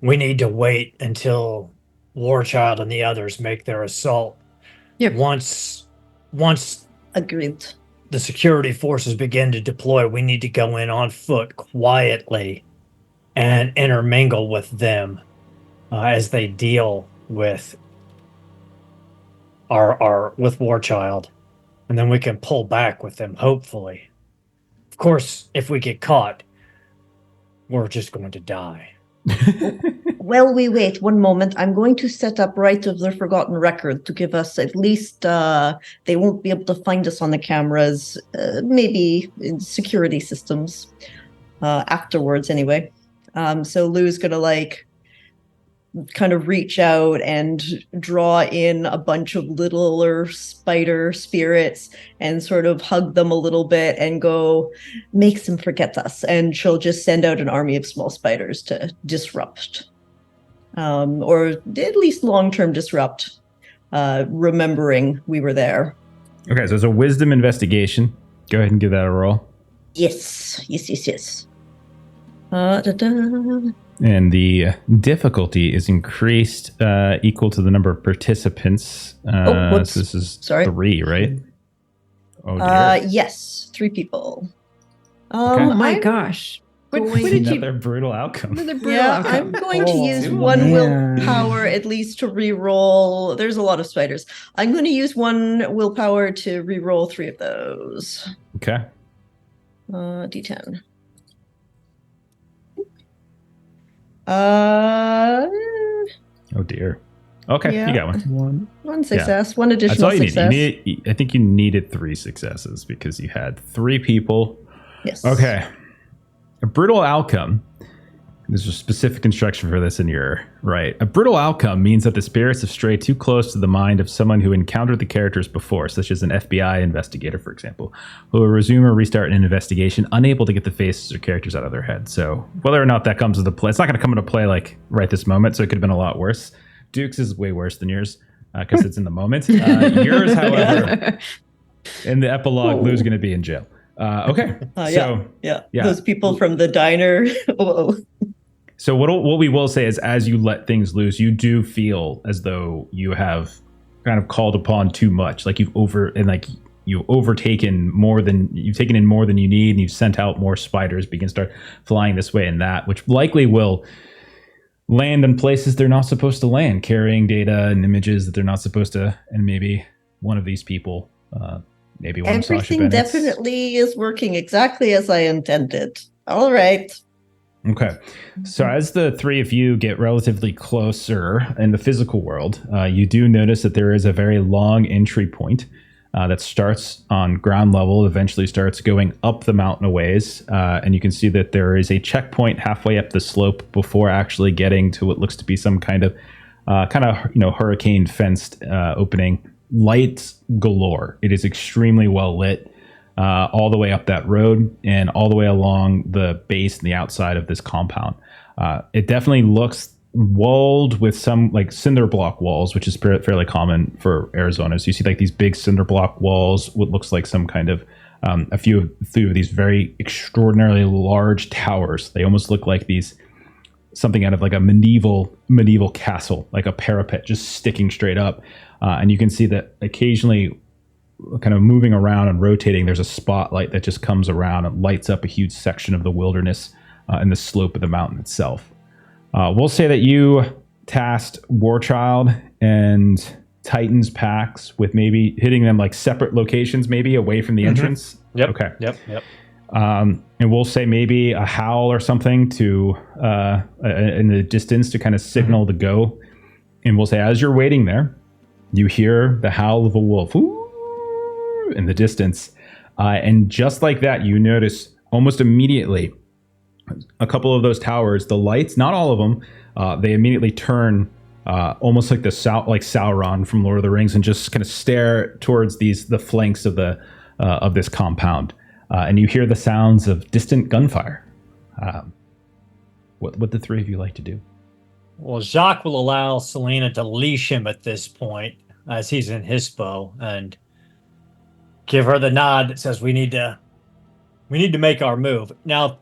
We need to wait until Warchild and the others make their assault. Yep. Once Agreed. the security forces begin to deploy, we need to go in on foot quietly and intermingle with them as they deal with with Warchild, and then we can pull back with them, hopefully. Of course, if we get caught, we're just going to die. While we wait, one moment, I'm going to set up Right of the Forgotten Record to give us at least, they won't be able to find us on the cameras, maybe in security systems, afterwards anyway. So Lou's gonna kind of reach out and draw in a bunch of littler spider spirits and sort of hug them a little bit and go, makes them forget us. And she'll just send out an army of small spiders to disrupt, or at least long-term disrupt, remembering we were there. Okay, so it's a wisdom investigation. Go ahead and give that a roll. Yes. And the difficulty is increased equal to the number of participants. Whoops. So this is Sorry. 3, right? Oh, dear. Yes, 3 people. Okay. Oh my I'm gosh. What going- did you? Another brutal outcome. Another brutal Yeah, outcome. I'm going to use Oh, one man. willpower at least to re-roll. There's a lot of spiders. I'm going to use one willpower to re-roll 3 of those. Okay. D10. Uh, Oh, dear. Okay, Yeah. you got one. one success, one That's additional all you need. success. I think you needed 3 successes because you had 3 people. Yes. Okay. A brutal outcome. There's a specific instruction for this in your right. A brutal outcome means that the spirits have strayed too close to the mind of someone who encountered the characters before, such as an FBI investigator, for example, who will resume or restart an investigation, unable to get the faces or characters out of their head. So whether or not that comes into play, it's not going to come into play like right this moment, so it could have been a lot worse. Duke's is way worse than yours because it's in the moment. Yours, however, in the epilogue, Lou's going to be in jail. Okay. Yeah. yeah. Those people from the diner. Whoa. So what we will say is, as you let things loose, you do feel as though you have kind of called upon too much, like you've taken in more than you need, and you've sent out more spiders start flying this way and that, which likely will land in places they're not supposed to land, carrying data and images that they're not supposed to, and maybe one of these people, maybe one of Sasha Everything Bennett's. definitely is working exactly as I intended. All right. Okay. So as the 3 of you get relatively closer in the physical world, you do notice that there is a very long entry point that starts on ground level, eventually starts going up the mountain a ways. And you can see that there is a checkpoint halfway up the slope before actually getting to what looks to be some kind of hurricane fenced opening. Lights galore. It is extremely well lit all the way up that road and all the way along the base and the outside of this compound. It definitely looks walled with some like cinder block walls, which is fairly common for Arizona. So you see like these big cinder block walls, what looks like some kind of a few of these very extraordinarily large towers. They almost look like something out of like a medieval castle, like a parapet just sticking straight up. And you can see that occasionally kind of moving around and rotating, there's a spotlight that just comes around and lights up a huge section of the wilderness and the slope of the mountain itself. We'll say that you tasked Warchild and Titan's packs with maybe hitting them like separate locations, maybe away from the entrance. Yep. Okay. Yep. And we'll say maybe a howl or something to in the distance to kind of signal to go. And we'll say as you're waiting there, you hear the howl of a wolf in the distance. And just like that, you notice almost immediately a couple of those towers, the lights, not all of them, they immediately turn almost like like Sauron from Lord of the Rings and just kind of stare towards the flanks of this compound. And you hear the sounds of distant gunfire. What would the three of you like to do? Well, Jacques will allow Selena to leash him at this point as he's in Hispo and give her the nod that says we need to make our move. Now,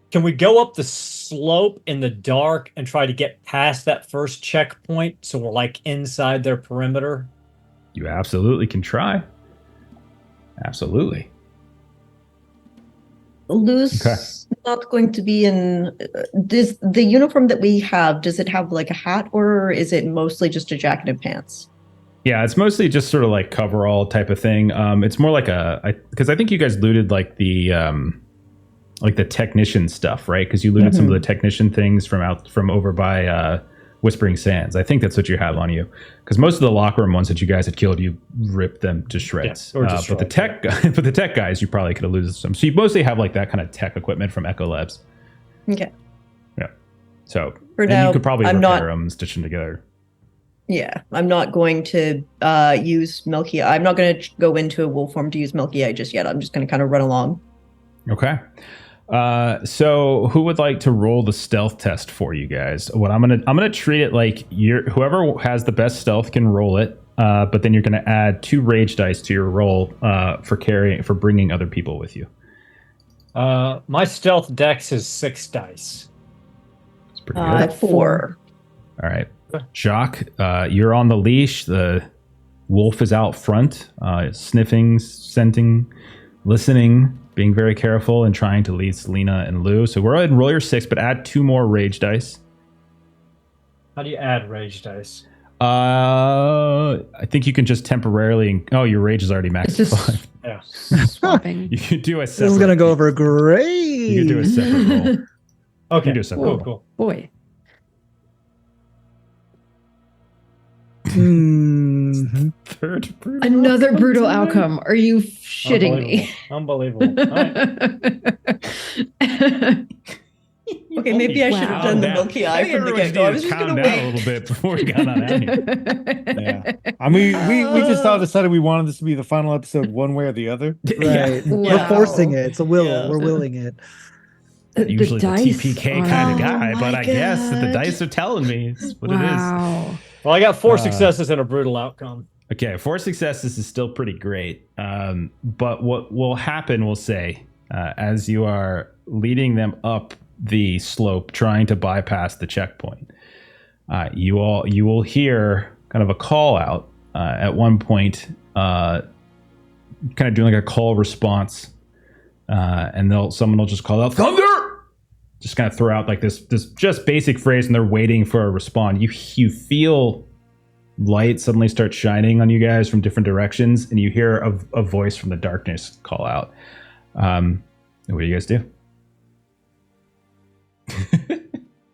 can we go up the slope in the dark and try to get past that first checkpoint so we're like inside their perimeter? You absolutely can try. Absolutely. Lou's not going to be in the uniform that we have. Does it have like a hat, or is it mostly just a jacket and pants? Yeah, it's mostly just sort of like coverall type of thing. It's more like because I think you guys looted like the technician stuff, right? Because you looted some of the technician things from over by Whispering Sands. I think that's what you have on you. Because most of the locker room ones that you guys had killed, you ripped them to shreds. Yeah, but the tech guys, you probably could have looted some. So you mostly have like that kind of tech equipment from Echo Labs. Okay. Yeah. So for now, you could probably repair them, stitch them together. Yeah, I'm not going to use Milky Eye. I'm not going to go into a wolf form to use Milky Eye just yet. I'm just going to kind of run along. Okay. So who would like to roll the stealth test for you guys? What I'm gonna treat it like whoever has the best stealth can roll it. But then you're gonna add 2 rage dice to your roll for bringing other people with you. My stealth dex is 6 dice. It's pretty good. 4. All right, Jacques, you're on the leash. The wolf is out front, sniffing, scenting, listening, being very careful and trying to lead Selena and Lou. So go ahead and roll your 6, but add 2 more rage dice. How do you add rage dice? I think you can just temporarily. Oh, your rage is already maxed. It's just 5. Yeah. swapping. You can do a separate. This is gonna go over great. You can do a separate roll. Okay. You can do a separate roll. Cool. Boy. Third brutal Another brutal tonight. outcome. Are you shitting me? Unbelievable. All right. Okay, maybe I should have done the Milky Eye from the get-go. I was just going to wait a wait. little bit before we got on out here. Yeah. I mean, we just all decided we wanted this to be the final episode one way or the other. Right. Wow. We're forcing it. It's a will. Yeah. We're willing it. Usually the dice TPK are- kind of Oh guy, but my I guess that the God. dice are telling me it's what it Wow. Well, I got 4 successes and a brutal outcome. is. Okay, 4 successes is still pretty great. But what will happen, we'll say, as you are leading them up the slope, trying to bypass the checkpoint, you will hear kind of a call out at one point, kind of doing like a call response, and someone will just call out thunder. Just kind of throw out like this just basic phrase, and they're waiting for a response. You feel light suddenly start shining on you guys from different directions, and you hear a voice from the darkness call out. What do you guys do?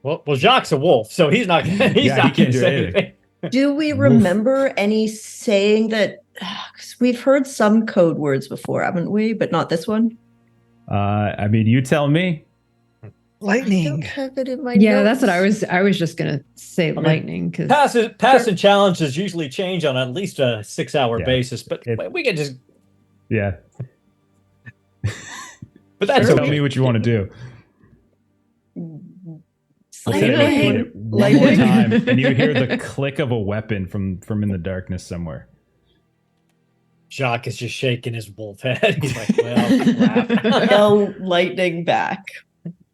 Well, Jacques a wolf, so he's not. He's Yeah, not he going can't to do say anything. anything. Do we remember any saying that 'cause we've heard some code words before, haven't we? But not this one. I mean, you tell me. I don't Lightning. have it in my Yeah, notes. that's what I was just gonna say mean, lightning because Pass and challenges usually change on at least a 6-hour Yeah. basis, but we can just. Yeah. But that's Tell okay. me what you want to do. I'll say Lightning. repeat it one more Lightning. time, and you hear the click of a weapon from in the darkness somewhere. Jacques is just shaking his wolf head. He's like, well, crap. Yell lightning back.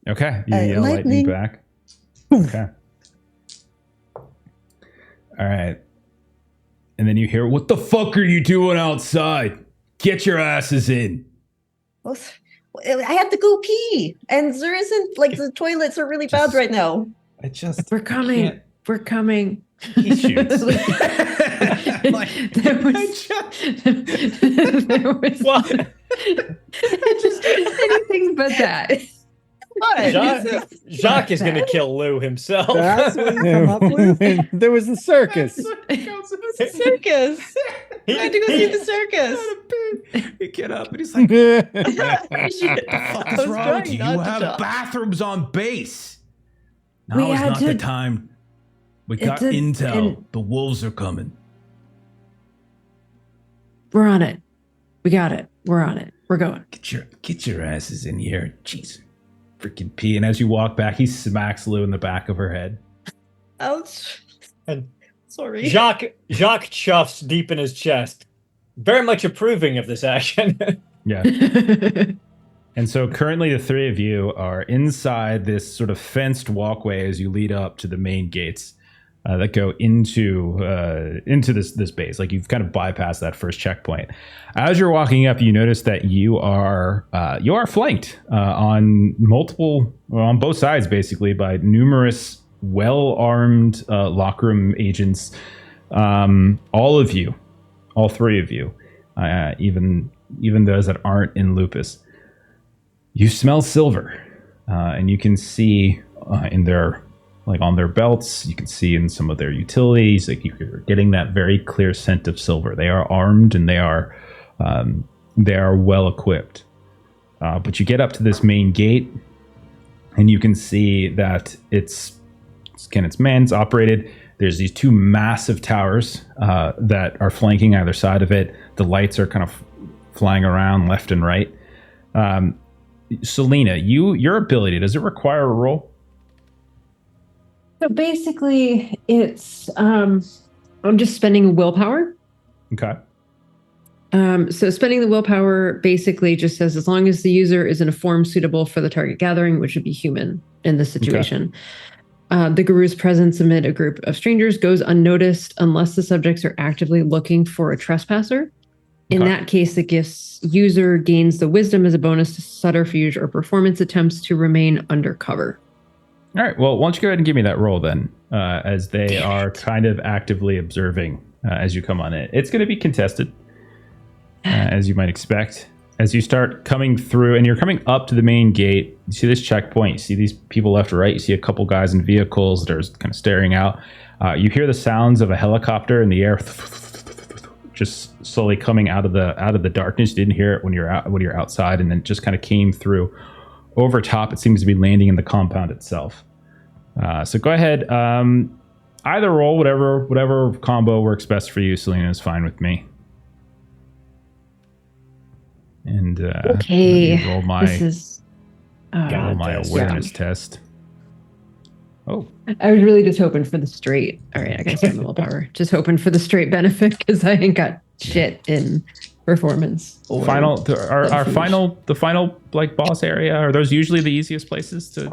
Okay, you yell lightning lightning. back. Okay. All right. And then you hear, "What the fuck are you doing outside? Get your asses in." Well, I have to go pee, and there isn't like the toilets are really bad Just- right now. I just we're coming. can't- We're coming. He shoots. there was, there was What? just anything but that. What? Jacques is going to kill Lou himself. That's what you come up with? There was the circus. Circus. I had to go see the circus. He get up and he's like, Yeah. "What the fuck I is was wrong trying with you? not You to have talk. bathrooms on base. Now We is had not the to- time. We It's got a- intel. and- The wolves are coming." We're on it. We got it. We're on it. We're going. Get your asses in here. Jeez. Freaking pee. And as you walk back, he smacks Lou in the back of her head. Ouch. And Sorry. Jacques chuffs deep in his chest, very much approving of this action. Yeah. And so currently the three of you are inside this sort of fenced walkway as you lead up to the main gates that go into this base. Like you've kind of bypassed that first checkpoint. As you're walking up, you notice that you are flanked on both sides basically by numerous well-armed locker room agents. All of you, all three of you, even those that aren't in Lupus. You smell silver, and you can see in their, like on their belts, you can see in some of their utilities, like you're getting that very clear scent of silver. They are armed and they are well equipped. But you get up to this main gate, and you can see that it's manned, operated. There's these two massive towers that are flanking either side of it. The lights are kind of flying around left and right. Selena, your ability, does it require a roll? So basically, it's I'm just spending willpower. Okay. So spending the willpower basically just says as long as the user is in a form suitable for the target gathering, which would be human in this situation. The guru's presence amid a group of strangers goes unnoticed unless the subjects are actively looking for a trespasser. In Okay. that case, the gift's user gains the wisdom as a bonus to subterfuge or performance attempts to remain undercover. All right. Well, why don't you go ahead and give me that roll then, as they are kind of actively observing as you come on in. It's going to be contested, as you might expect. As you start coming through, and you're coming up to the main gate, you see this checkpoint. You see these people left or right. You see a couple guys in vehicles that are kind of staring out. You hear the sounds of a helicopter in the air, just slowly coming out of the darkness. You didn't hear it when you're outside, and then it just kind of came through over top. It seems to be landing in the compound itself. So go ahead, either roll whatever combo works best for you. Selena is fine with me. And Okay, let me roll my this is. God. awareness test. Oh, I was really just hoping for the straight. All right, I got some willpower. Just hoping for the straight benefit because I ain't got shit in performance. or our final like boss area. Are those usually the easiest places to?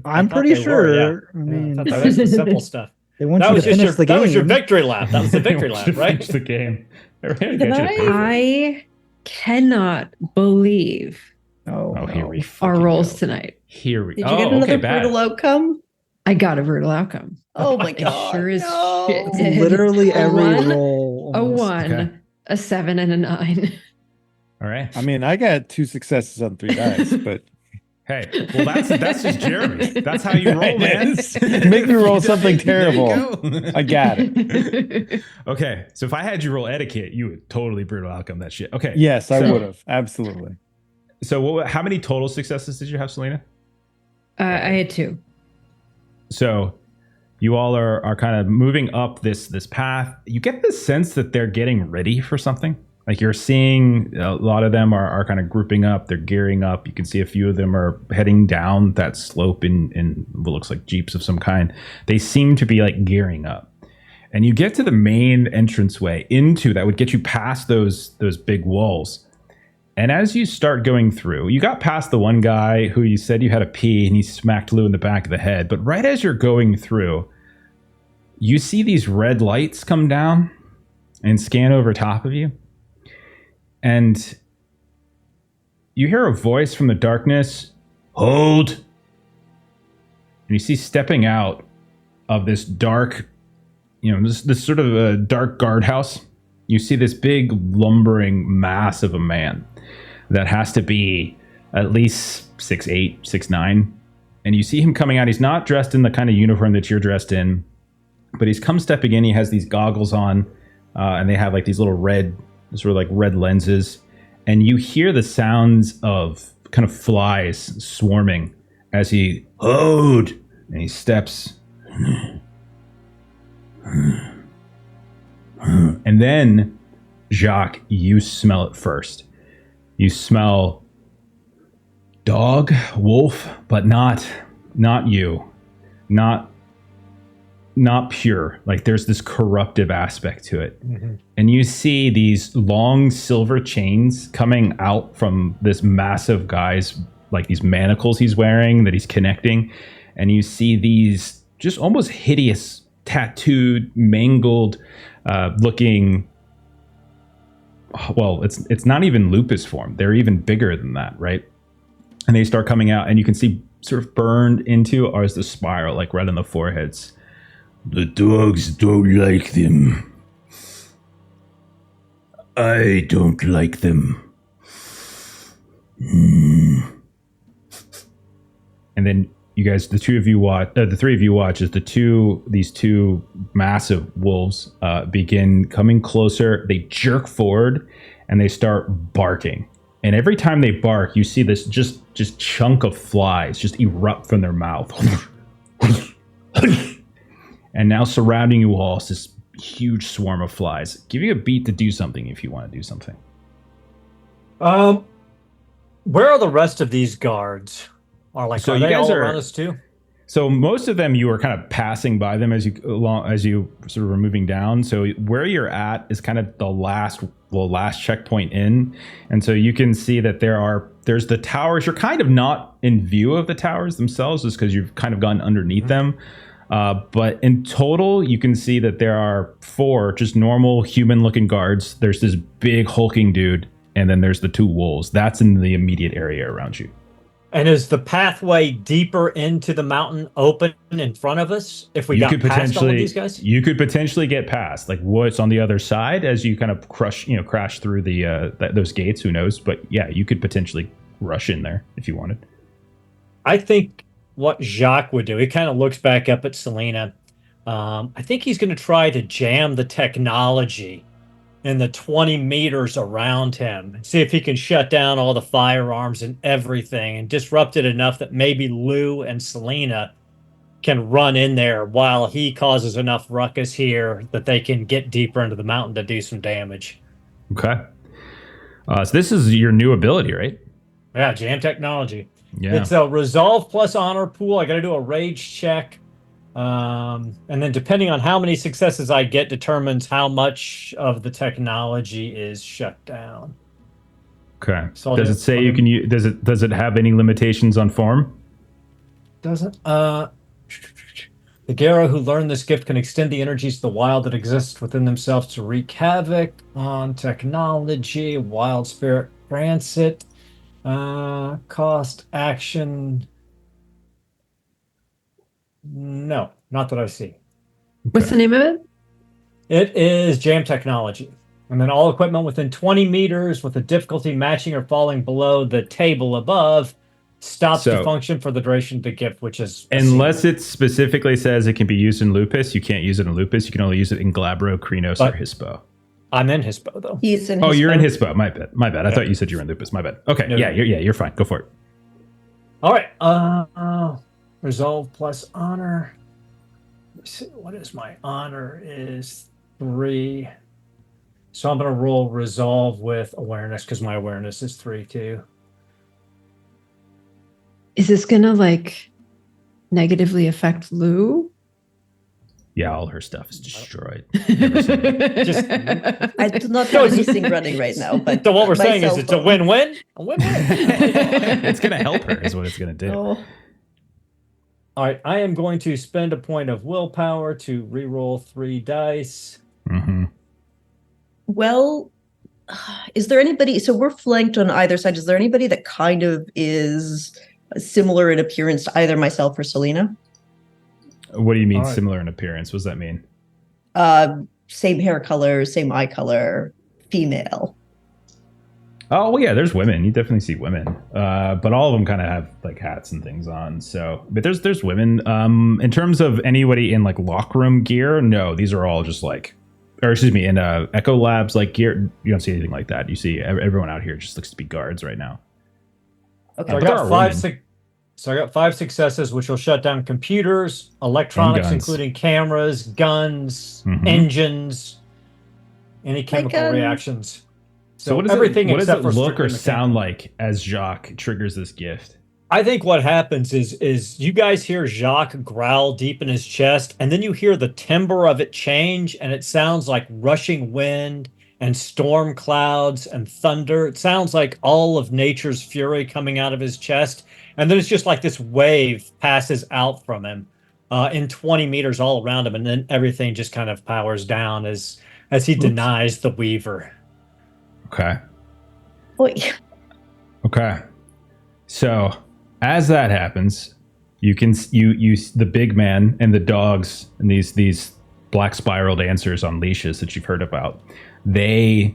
I'm thought pretty they sure. were, I mean, That was the simple stuff. they want That you was to just finish the game. that was your victory lap. That was the victory To lap, finish right? the game. I cannot believe Oh, Oh, here no. we our fucking rolls go. tonight. Here we. Did you oh, get another okay, bad. brutal outcome? I got a brutal outcome. Oh my I god. sure as no. shit It's did. literally A every one, roll. A almost. 1, Okay. a 7, and a 9. All right. I mean, I got 2 successes on 3 dice, but Hey, well, that's just Jeremy. That's how you roll, man. Make me roll something There you terrible. go. I got it. Okay, so if I had you roll etiquette, you would totally brutal outcome that shit. Okay. Yes, I so- would have. Absolutely. So how many total successes did you have, Selena? I had 2. So you all are kind of moving up this path. You get the sense that they're getting ready for something. Like you're seeing a lot of them are kind of grouping up. They're gearing up. You can see a few of them are heading down that slope in what looks like jeeps of some kind. They seem to be like gearing up. And you get to the main entranceway into that would get you past those big walls. And as you start going through, you got past the one guy who you said you had a pee and he smacked Lou in the back of the head. But right as you're going through, you see these red lights come down and scan over top of you. And you hear a voice from the darkness, "Hold." And you see stepping out of this dark, this sort of a dark guardhouse. You see this big lumbering mass of a man that has to be at least 6'8", 6'9". And you see him coming out. He's not dressed in the kind of uniform that you're dressed in, but he's come stepping in. He has these goggles on, and they have like these little red lenses. And you hear the sounds of kind of flies swarming as he hold, and he steps. And then, Jacques, you smell it first. You smell dog, wolf, but not you. Not pure. Like there's this corruptive aspect to it. Mm-hmm. And you see these long silver chains coming out from this massive guy's, like these manacles he's wearing that he's connecting. And you see these just almost hideous, tattooed, mangled looking, well, it's not even lupus form. They're even bigger than that, right? And they start coming out, and you can see sort of burned into as the spiral, like right on the foreheads. The dogs don't like them. I don't like them. And then you guys, the three of you watch as these two massive wolves begin coming closer. They jerk forward and they start barking. And every time they bark, you see this just chunk of flies just erupt from their mouth. And now surrounding you all is this huge swarm of flies. Give you a beat to do something if you want to do something. Where are the rest of these guards? Are you guys all around us too? So most of them, you were kind of passing by them as you sort of were moving down. So where you're at is kind of the last checkpoint in, and so you can see that there's the towers. You're kind of not in view of the towers themselves, just because you've kind of gone underneath them. But in total, you can see that there are 4 just normal human-looking guards. There's this big hulking dude, and then there's the 2 wolves. That's in the immediate area around you. And is the pathway deeper into the mountain open in front of us if we got past all of these guys? You could potentially get past, like what's on the other side as you kind of crash through those gates. Who knows? But yeah, you could potentially rush in there if you wanted. I think what Jacques would do, he kind of looks back up at Selena. I think he's going to try to jam the technology in the 20 meters around him. See if he can shut down all the firearms and everything and disrupt it enough that maybe Lou and Selena can run in there while he causes enough ruckus here that they can get deeper into the mountain to do some damage. Okay. So this is your new ability, right? Yeah, jam technology. Yeah. It's a resolve plus honor pool. I got to do a rage check. And then depending on how many successes I get determines how much of the technology is shut down. Okay. So does it say you can use, does it have any limitations on form? Doesn't. The Garo who learned this gift can extend the energies of the wild that exist within themselves to wreak havoc on technology. Wild spirit grants it. Cost action. No, not that I see. What's the name of it? It is jam technology. And then all equipment within 20 meters with a difficulty matching or falling below the table above stops the So- function for the duration of the gift, which is Unless it specifically says it can be used in Lupus, you can't use it in Lupus. You can only use it in Glabro, Krenos, or But- Hispo. I'm in Hispo though. He's in Oh, you're in Hispo. Hispo. My bad. My bad. I Yeah. thought you said you were in Lupus. My bad. Okay. No, yeah, no. you're fine. Go for it. All right. Resolve plus honor. Let's see, what is my honor? Is 3. So I'm gonna roll resolve with awareness because my awareness is 3 too. Is this gonna like negatively affect Lou? Yeah, all her stuff is destroyed. Just- I do not No, have it's- anything running right now, but So what we're my saying is cell it's a phone. win-win. A win-win. It's gonna help her, is what it's gonna do. Oh, All right, I am going to spend a point of willpower to reroll 3 dice. Mm-hmm. well, is there anybody? So we're flanked on either side. Is there anybody that kind of is similar in appearance to either myself or Selena? What do you mean All right. similar in appearance? What does that mean? Same hair color, same eye color, female. Oh well, yeah, there's women. You definitely see women, but all of them kind of have like hats and things on. So, but there's women. In terms of anybody in like locker room gear, no, these are all just like, or excuse me, in Echo Labs like gear. You don't see anything like that. You see everyone out here just looks to be guards right now. Okay. So I But there got are 5 women. So I got 5 successes, which will shut down computers, electronics, guns. including cameras, guns, Mhm. engines, any chemical um, reactions. So what does everything what does except it for look strictly or sound mechanical. like as Jacques triggers this gift? I think what happens is you guys hear Jacques growl deep in his chest, and then you hear the timbre of it change, and it sounds like rushing wind and storm clouds and thunder. It sounds like all of nature's fury coming out of his chest, and then it's just like this wave passes out from him in 20 meters all around him, and then everything just kind of powers down as he denies the Weaver. Okay. Boy, Okay. So as that happens, you can you the big man and the dogs and these black spiral dancers on leashes that you've heard about. They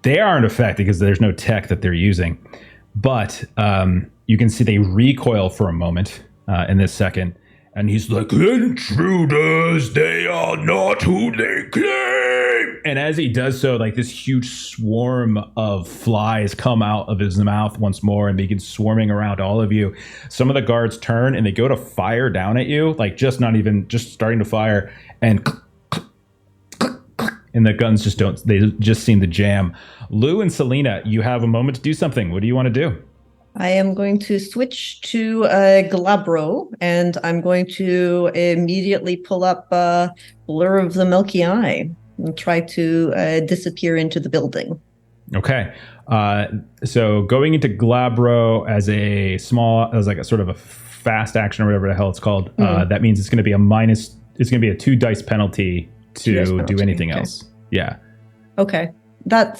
aren't affected because there's no tech that they're using, but you can see they recoil for a moment in this second, and he's like, "Intruders, they are not who they claim." And as he does so, like this huge swarm of flies come out of his mouth once more and begin swarming around all of you. Some of the guards turn and they go to fire down at you, like just starting to fire, and and the guns they just seem to jam. Lou and Selena, you have a moment to do something. What do you want to do? I am going to switch to Glabro, and I'm going to immediately pull up Blur of the Milky Eye and try to disappear into the building. Okay. So going into Glabro as like a sort of a fast action or whatever the hell it's called, that means it's going to be it's going to be a 2 dice penalty to 2 dice penalty, do anything okay. else. Yeah. Okay, that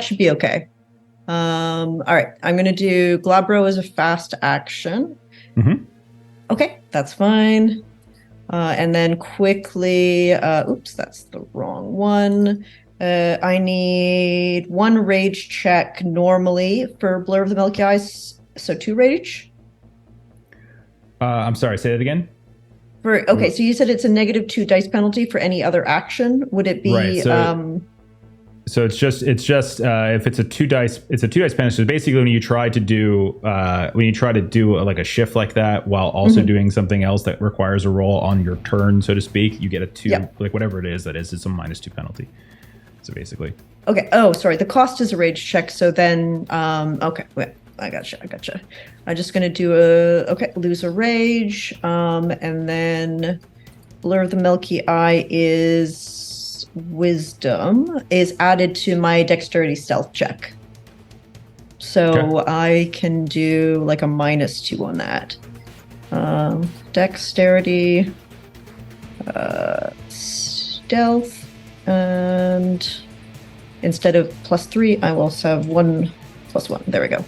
should be okay. All right, I'm going to do Glabro as a fast action. Mhm. Okay, that's fine. And then quickly, oops, that's the wrong one. I need 1 rage check normally for Blur of the Milky Eyes, so 2 rage. I'm sorry, say that again. Okay, so you said it's a negative 2 dice penalty for any other action. Would it be? Right, so it's just if it's a 2 dice, it's a 2 dice penalty. So basically, when you try to do like a shift like that while also doing something else that requires a roll on your turn, so to speak, you get a 2, like whatever it is that is, it's a -2 penalty. So basically, Okay. Oh, sorry. The cost is a rage check. So then, okay. Wait, I gotcha. I'm just gonna do lose a rage, and then Blur of the Milky Eye is Wisdom is added to my Dexterity Stealth check. So I can do like a -2 on that. Dexterity, Stealth. And instead of +3, I will also have 1 + 1. There we go.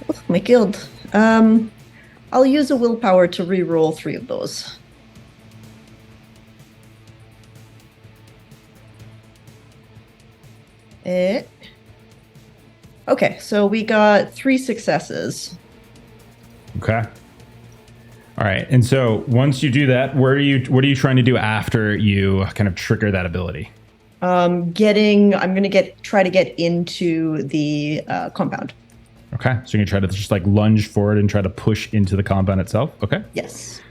Oh, my guild. I'll use a willpower to re-roll 3 of those. Okay, so we got 3 successes. Okay. All right. And so once you do that, what are you trying to do after you kind of trigger that ability? I'm gonna try to get into the compound. Okay. So you're gonna try to just like lunge forward and try to push into the compound itself. Okay. Yes.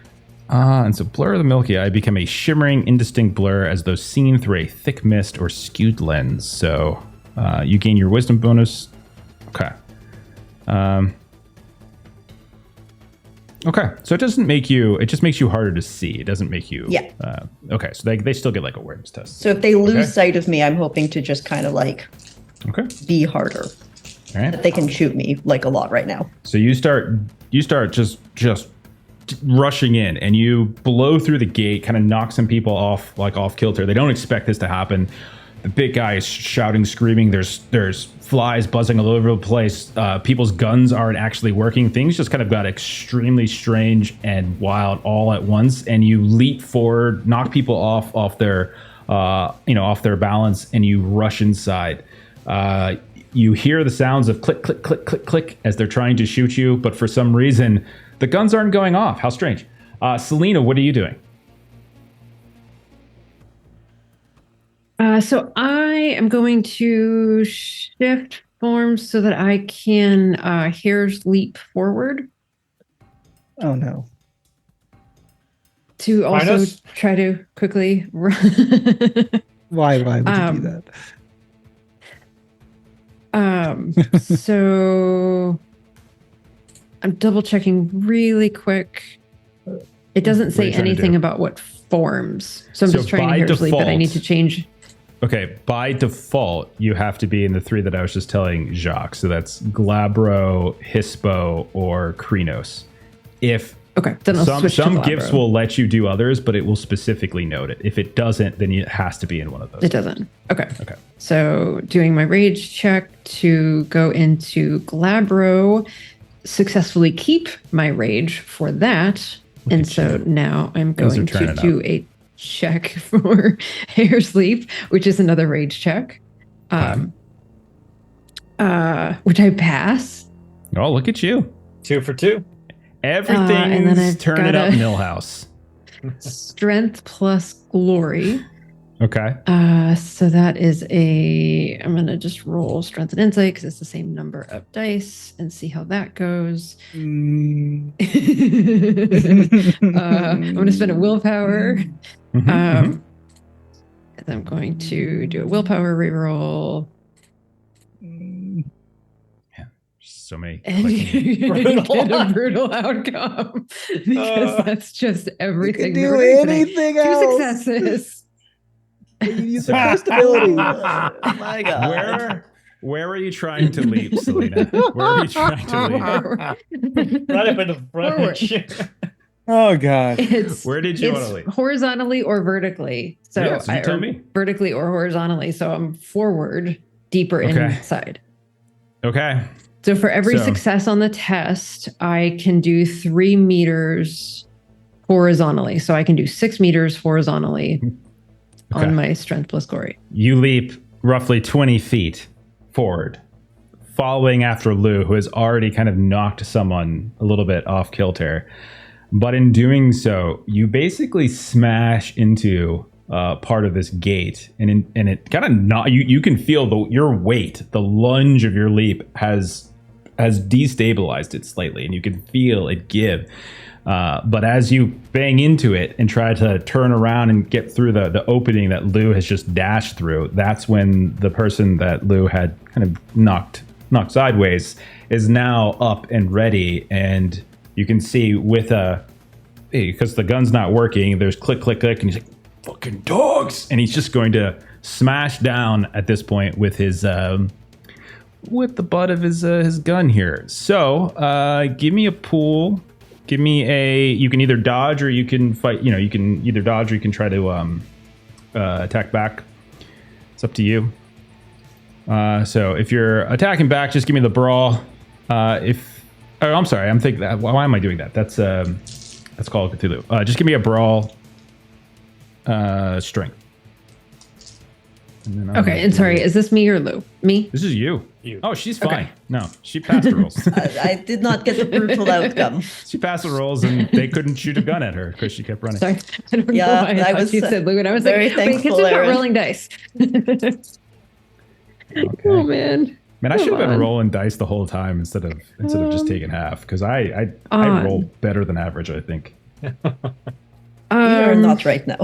And so blur of the milky eye become a shimmering, indistinct blur as though seen through a thick mist or skewed lens. So you gain your wisdom bonus. Okay. Okay, so it doesn't make you. It just makes you harder to see. It doesn't make you. Yeah. Okay, so they still get like awareness tests. So if they lose sight of me, I'm hoping to just kind of like be harder. All right. That they can shoot me like a lot right now. So you start just rushing in, and you blow through the gate, kind of knock some people off kilter. They don't expect this to happen. The big guy is shouting, screaming. There's flies buzzing all over the place. People's guns aren't actually working. Things just kind of got extremely strange and wild all at once. And you leap forward, knock people off their balance, and you rush inside. You hear the sounds of click, click, click, click, click as they're trying to shoot you, but for some reason the guns aren't going off. How strange. Selena, what are you doing? So I am going to shift forms so that I can hair's leap forward. Oh no. To also try to quickly run. Why would you do that? So I'm double checking really quick. It doesn't say anything about what forms. So I'm just trying to hair's leap, but I need to change. Okay, by default, you have to be in the 3 that I was just telling Jacques. So that's Glabro, Hispo, or Krinos. Okay, then I'll switch to some gifts will let you do others, but it will specifically note it. If it doesn't, then it has to be in one of those. It doesn't. Okay. So doing my rage check to go into Glabro, successfully keep my rage for that. And so now I'm going to do a check for hair's leap, which is another rage check, which I pass. Oh, look at you. 2 for 2. Everything's turning up Millhouse. Strength plus glory. Okay. So that is I'm going to just roll strength and insight because it's the same number of dice and see how that goes. I'm going to spend a willpower. And I'm going to do a willpower reroll. Yeah, so many. And get a brutal outcome because that's just everything. You can do anything else. 2 successes. You use the first ability. Oh my god. Where are you trying to leap, Selena? Where are you trying to leap? Right up in the front. Oh god. Where did you want to leap? Horizontally or vertically. So you tell me. Vertically or horizontally. So I'm forward, deeper inside. Okay. So for every success on the test, I can do 3 meters horizontally. So I can do 6 meters horizontally on my strength plus glory. You leap roughly 20 feet forward, following after Lou, who has already kind of knocked someone a little bit off kilter. But in doing so, you basically smash into part of this gate, and it kind of you can feel your weight, the lunge of your leap has destabilized it slightly, and you can feel it give. But as you bang into it and try to turn around and get through the opening that Lou has just dashed through, that's when the person that Lou had kind of knocked sideways is now up and ready. And you can see because the gun's not working, there's click, click, click, and he's like, fucking dogs! And he's just going to smash down at this point with his with the butt of his gun here. So give me a pool. Give me you can either dodge or you can fight. You can either dodge or you can try to attack back. It's up to you. So if you're attacking back, just give me the brawl. I'm sorry, I'm thinking that. Why am I doing that? That's Call of Cthulhu. Just give me a brawl strength. Okay, and sorry, is this me or Lou? Me? This is you. You. Oh, she's fine. Okay. No, she passed the rolls. I did not get the brutal outcome. She passed the rolls, and they couldn't shoot a gun at her because she kept running. Sorry, I don't Yeah, know why I I thought was, you said Lou, and I was very like, wait, thankful, because not Aaron. rolling dice. Okay. Oh man. Man, I should have Come been on. rolling dice the whole time instead of just taking half because I roll better than average, I think. We are Um, not right now.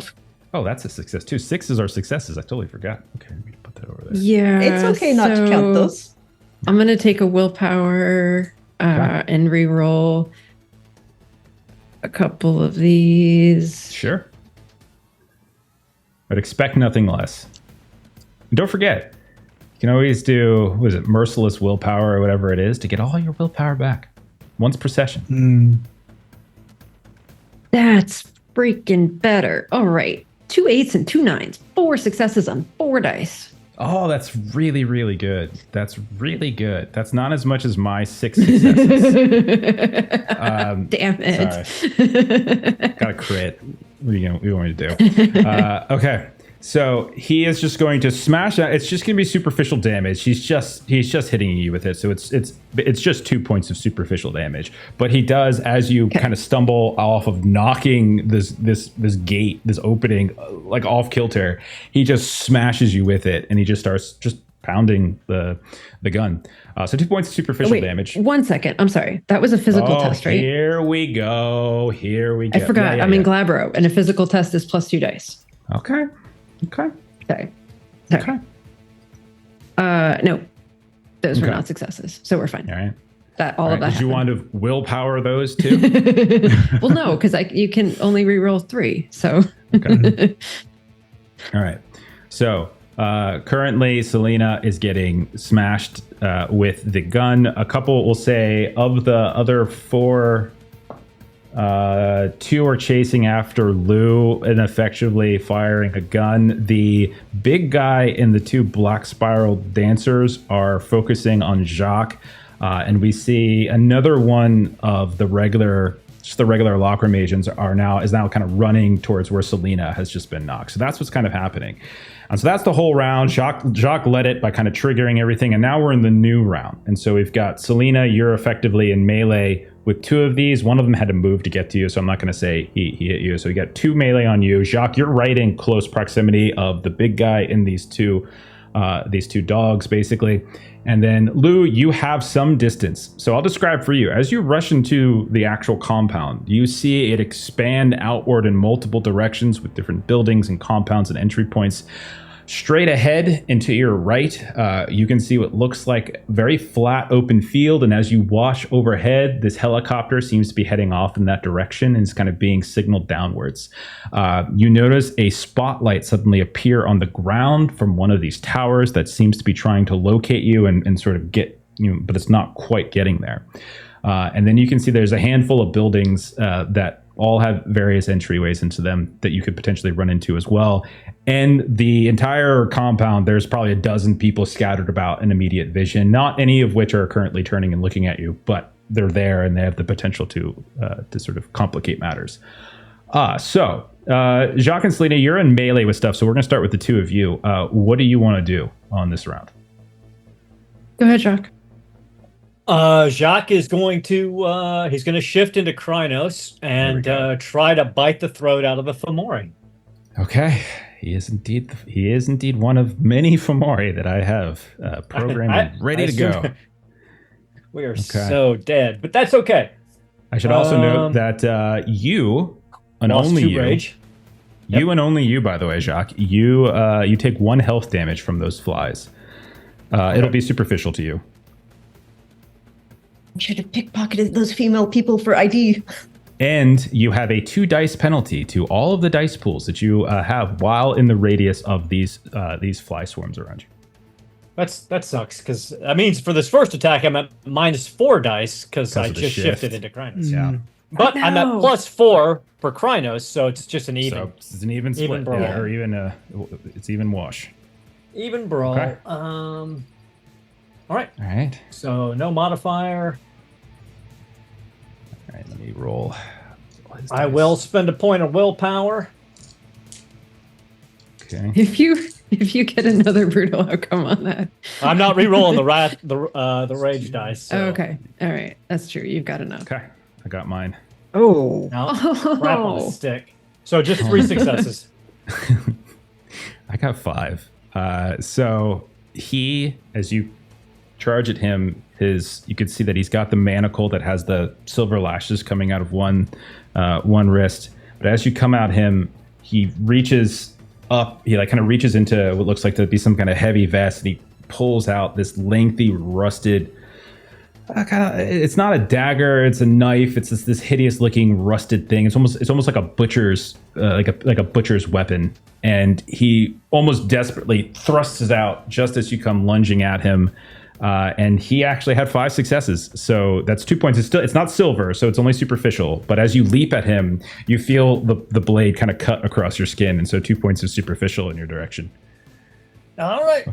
Oh, that's a success too. 6s are successes. I totally forgot. Okay, let me put that over there. Yeah. It's okay not to count so those. I'm gonna take a willpower and re-roll a couple of these. Sure. But expect nothing less. And don't forget, you can always do, what is it, merciless willpower or whatever it is to get all your willpower back once per session. That's freaking better. All right. 2 8s and 2 9s. 4 successes on 4 dice. Oh, that's really, really good. That's really good. That's not as much as my 6 successes. Damn it. Got a crit. What do you want me to do? Okay. So he is just going to smash that. It's just going to be superficial damage. He's just hitting you with it. So it's just 2 points of superficial damage. But he does, as you kind of stumble off of knocking this gate, this opening, like off kilter, he just smashes you with it, and he just starts just pounding the gun. So 2 points of superficial damage. 1 second. I'm sorry. That was a physical test, right? Here we go. I forgot. I'm in Glabro, and a physical test is plus 2 dice. Okay. Sorry. No, those were not successes, so we're fine. All right. All of that. Did you want to willpower those too? Well, no, because you can only re-roll 3. So. Okay. All right. So currently, Selena is getting smashed with the gun. A couple will say of the other 4. 2 are chasing after Lou and effectively firing a gun. The big guy and the 2 black spiral dancers are focusing on Jacques. And we see another one of the regular Lockroom agents is now kind of running towards where Selena has just been knocked. So that's what's kind of happening. And so that's the whole round. Jacques led it by kind of triggering everything. And now we're in the new round. And so we've got Selena, you're effectively in melee with 2 of these. One of them had to move to get to you, so I'm not going to say he hit you. So you got 2 melee on you. Jacques, you're right in close proximity of the big guy and these two dogs, basically. And then Lou, you have some distance. So I'll describe for you. As you rush into the actual compound, you see it expand outward in multiple directions with different buildings and compounds and entry points. Straight ahead and to your right, you can see what looks like very flat open field. And as you watch overhead, this helicopter seems to be heading off in that direction and is kind of being signaled downwards. You notice a spotlight suddenly appear on the ground from one of these towers that seems to be trying to locate you and sort of get you, but it's not quite getting there. And then you can see there's a handful of buildings that all have various entryways into them that you could potentially run into as well. And the entire compound, there's probably a dozen people scattered about in immediate vision, not any of which are currently turning and looking at you, but they're there and they have the potential to sort of complicate matters. So Jacques and Selena, you're in melee with stuff, so we're going to start with the 2 of you. What do you want to do on this round? Go ahead, Jacques. Jacques is going to he's going to shift into Krynos and try to bite the throat out of a Fomori. Okay, he is indeed one of many Fomori that I have programmed and ready to go. We are so dead, but that's okay. I should also note that you and only you, rage. You and only you, by the way, Jacques, you take 1 health damage from those flies. It'll be superficial to you. I should have pickpocketed those female people for ID. And you have a 2 dice penalty to all of the dice pools that you have while in the radius of these fly swarms around you. That sucks, because that means for this first attack I'm at -4 dice because I just shift. shifted into Krynos. Yeah. But I'm at +4 for Krynos, so it's just an even. So it's an even split, brawl. yeah, or even it's even wash. Even brawl. Okay. All right. All right. So no modifier. All right. Let me roll. I will spend a point of willpower. Okay. If you if you get another brutal outcome on that. I'm not re-rolling the rage dice. So. Okay. All right. That's true. You've got enough. Okay, I got mine. Oh, No, crap on a stick. So just 3 successes. I got 5. So he, as you charge at him, you could see that he's got the manacle that has the silver lashes coming out of one wrist. But as you come at him, he reaches up. He like kind of reaches into what looks like to be some kind of heavy vest, and he pulls out this lengthy, rusted. It's not a dagger. It's a knife. It's this hideous looking rusted thing. It's almost like a butcher's like a butcher's weapon. And he almost desperately thrusts it out just as you come lunging at him. And he actually had 5 successes. So that's 2 points. It's not silver, so it's only superficial. But as you leap at him, you feel the blade kind of cut across your skin. And so 2 points of superficial in your direction. All right.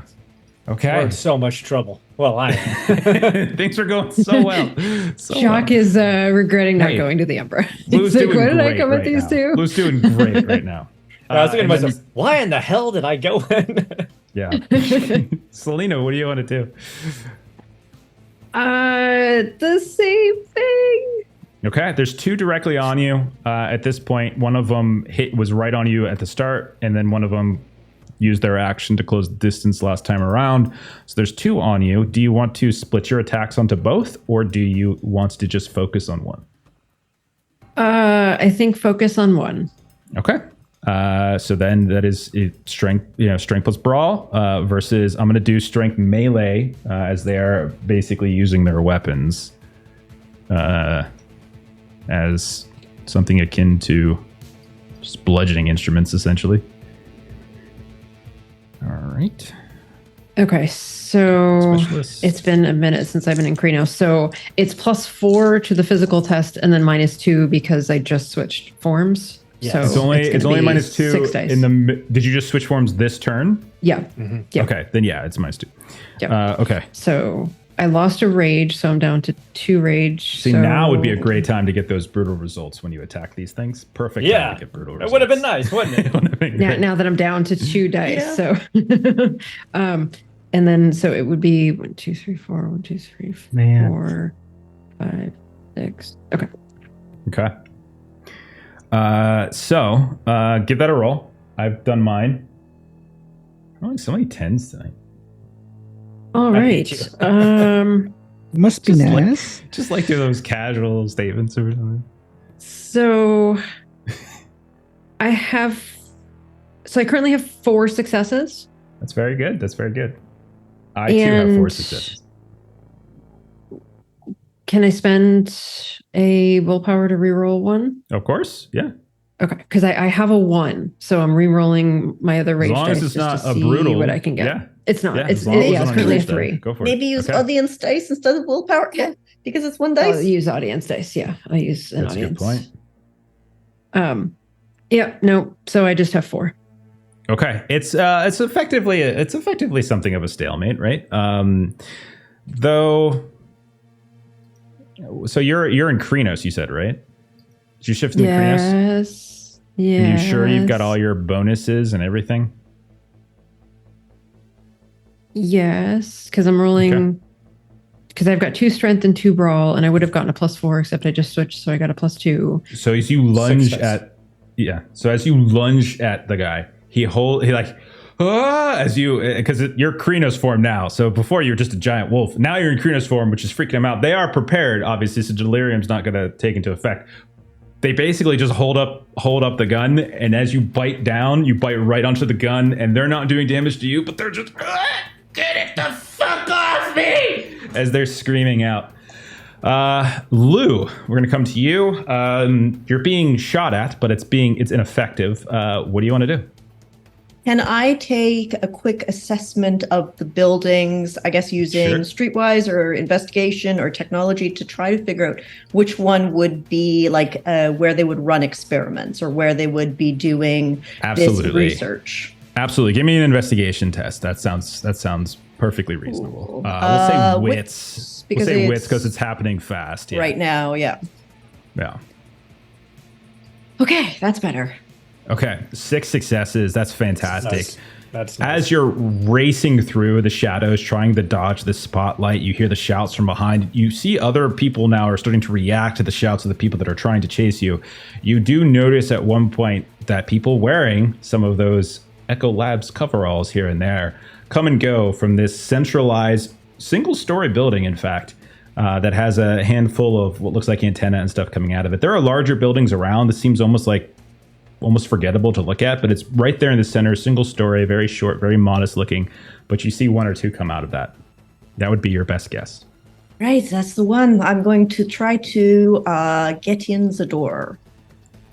Okay. We're in so much trouble. Well, I am. Things are going so well. Jacques is regretting not going to the Emperor. Lou's He's like, doing why did I great come right at these now. two? Lou's doing great right now. I was thinking to and then myself, why in the hell did I go in? Yeah. Selena, what do you want to do? The same thing. Okay, there's 2 directly on you at this point. One of them was right on you at the start, and then one of them used their action to close the distance last time around. So there's 2 on you. Do you want to split your attacks onto both, or do you want to just focus on one? I think focus on one. Okay. So then that is strength, strength plus brawl versus I'm going to do strength melee as they are basically using their weapons as something akin to just bludgeoning instruments, essentially. All right. Okay, so Specialist. it's been a minute since I've been in Kreno. So it's +4 to the physical test, and then -2 because I just switched forms. Yes. So It's only gonna be -2 6 dice. Did you just switch forms this turn? Yeah. Yeah. Okay, then yeah, it's -2. Yeah. Okay. So I lost a rage, so I'm down to 2 rage. See, now would be a great time to get those brutal results when you attack these things. Perfect time to get brutal results. It would have been nice, wouldn't it? It would have been great. now that I'm down to 2 dice. Yeah. So and then so it would be 1, 2, 3, 4, 1, 2, 3, Man. 4, 5, 6. Okay. Okay. So give that a roll. I've done mine. Oh, so many 10s tonight. All I right. beat you. must be Just like- nice. Just like those casual statements or something. So I currently have 4 successes. That's very good. That's very good. I too have 4 successes. Can I spend a willpower to reroll 1? Of course. Yeah. Okay, because I have a 1, so I'm re-rolling my other rage As long dice as it's just not to a see brutal. what I can get. Yeah. It's not. Yeah, It's as long as it's on a currently a rage die. 3. Go for it. Maybe use Okay. audience dice instead of willpower. Yeah, because it's 1 dice. I'll use audience dice. Yeah, I'll use an That's a audience. good point. Yeah. No. So I just have 4. Okay, it's effectively something of a stalemate, right? Though, so you're in Krenos, you said, right? Did you shift into Krenos? Yes. Yeah. Are you sure you've got all your bonuses and everything? Yes, because I'm rolling. Okay. Because I've got 2 strength and 2 brawl, and I would have gotten a +4, except I just switched, so I got a +2. So as you lunge 6 dice. So as you lunge at the guy, he like, as you, because you're Krenos form now. So before you were just a giant wolf. Now you're in Krenos form, which is freaking him out. They are prepared, obviously, so delirium's not going to take into effect. They basically just hold up the gun, and as you bite down, you bite right onto the gun, and they're not doing damage to you, but they're just, get it the fuck off me! As they're screaming out. Lou, we're gonna come to you. You're being shot at, but it's ineffective. What do you want to do? Can I take a quick assessment of the buildings, I guess using Sure. streetwise or investigation or technology to try to figure out which one would be like where they would run experiments or where they would be doing this Absolutely. research? Absolutely. Give me an investigation test. That sounds perfectly reasonable. We'll say wits. because We'll say wits it's because it's happening fast. Yeah. right now. Yeah. Yeah. Okay, that's better. Okay, 6 successes. That's fantastic. Nice. That's nice. As you're racing through the shadows, trying to dodge the spotlight, you hear the shouts from behind. You see other people now are starting to react to the shouts of the people that are trying to chase you. You do notice at one point that people wearing some of those Echo Labs coveralls here and there come and go from this centralized single-story building, in fact, that has a handful of what looks like antenna and stuff coming out of it. There are larger buildings around. This seems almost forgettable to look at, but it's right there in the center, single story, very short, very modest looking, but you see one or two come out of that. That would be your best guess. Right, that's the one. I'm going to try to get in the door.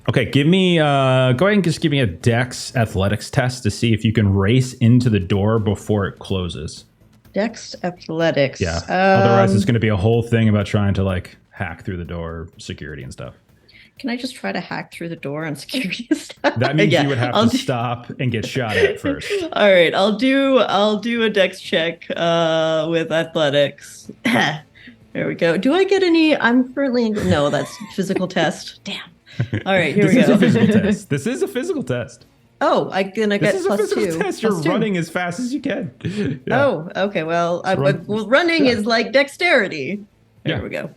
Okay, go ahead and just give me a Dex athletics test to see if you can race into the door before it closes. Dex athletics. Yeah, otherwise it's going to be a whole thing about trying to like hack through the door, security and stuff. Can I just try to hack through the door on security stuff? That means you would have to stop and get shot at first. All right, I'll do a dex check with athletics. There we go. Do I get any? I'm currently no. That's physical test. Damn. All right, here we go. This is a physical test. This is a physical test. Oh, I'm gonna get this is plus a physical 2. Test. You're Plus 2. running as fast as you can. Yeah. Oh, okay. Well, running is like dexterity. There Yeah. we go.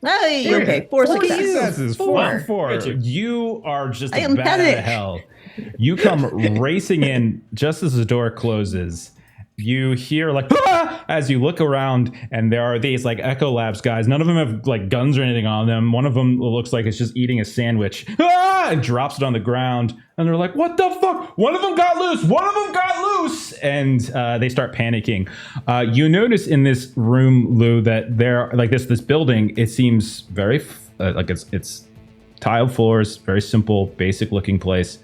Hey, okay, 4 successes. 4. Good job. You are just I am bad panic. to hell. You come racing in just as the door closes. You hear like "Ah!" as you look around, and there are these like Echo Labs guys. None of them have like guns or anything on them. One of them looks like it's just eating a sandwich. Ah! And drops it on the ground, and they're like, "What the fuck? One of them got loose. One of them got loose!" And they start panicking. You notice in this room, Lou, that there like this building. It seems very like it's tiled floors, very simple, basic looking place.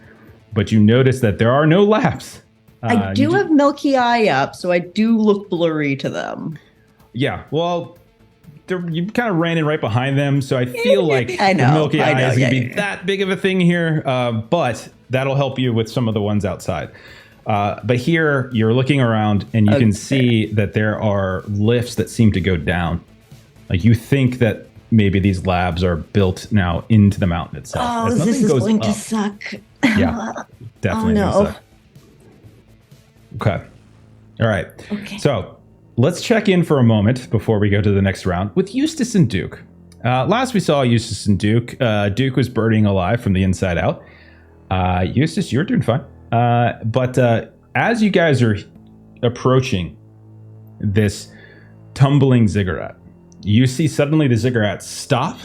But you notice that there are no labs. I do have milky eye up, so I do look blurry to them. Yeah, well, you kind of ran in right behind them, so I feel like I know, the milky I eye know, isn't going to yeah, be that big of a thing here, but that'll help you with some of the ones outside. But here, you're looking around, and you can see that there are lifts that seem to go down. Like, you think that maybe these labs are built now into the mountain itself. Oh, As nothing this is goes going up. to suck. Yeah, definitely. Oh, no. gonna suck. Okay. All right. Okay. So let's check in for a moment before we go to the next round with Eustace and Duke. Last we saw Eustace and Duke, Duke was burning alive from the inside out. Eustace, you're doing fine. But as you guys are approaching this tumbling ziggurat, you see suddenly the ziggurat stop,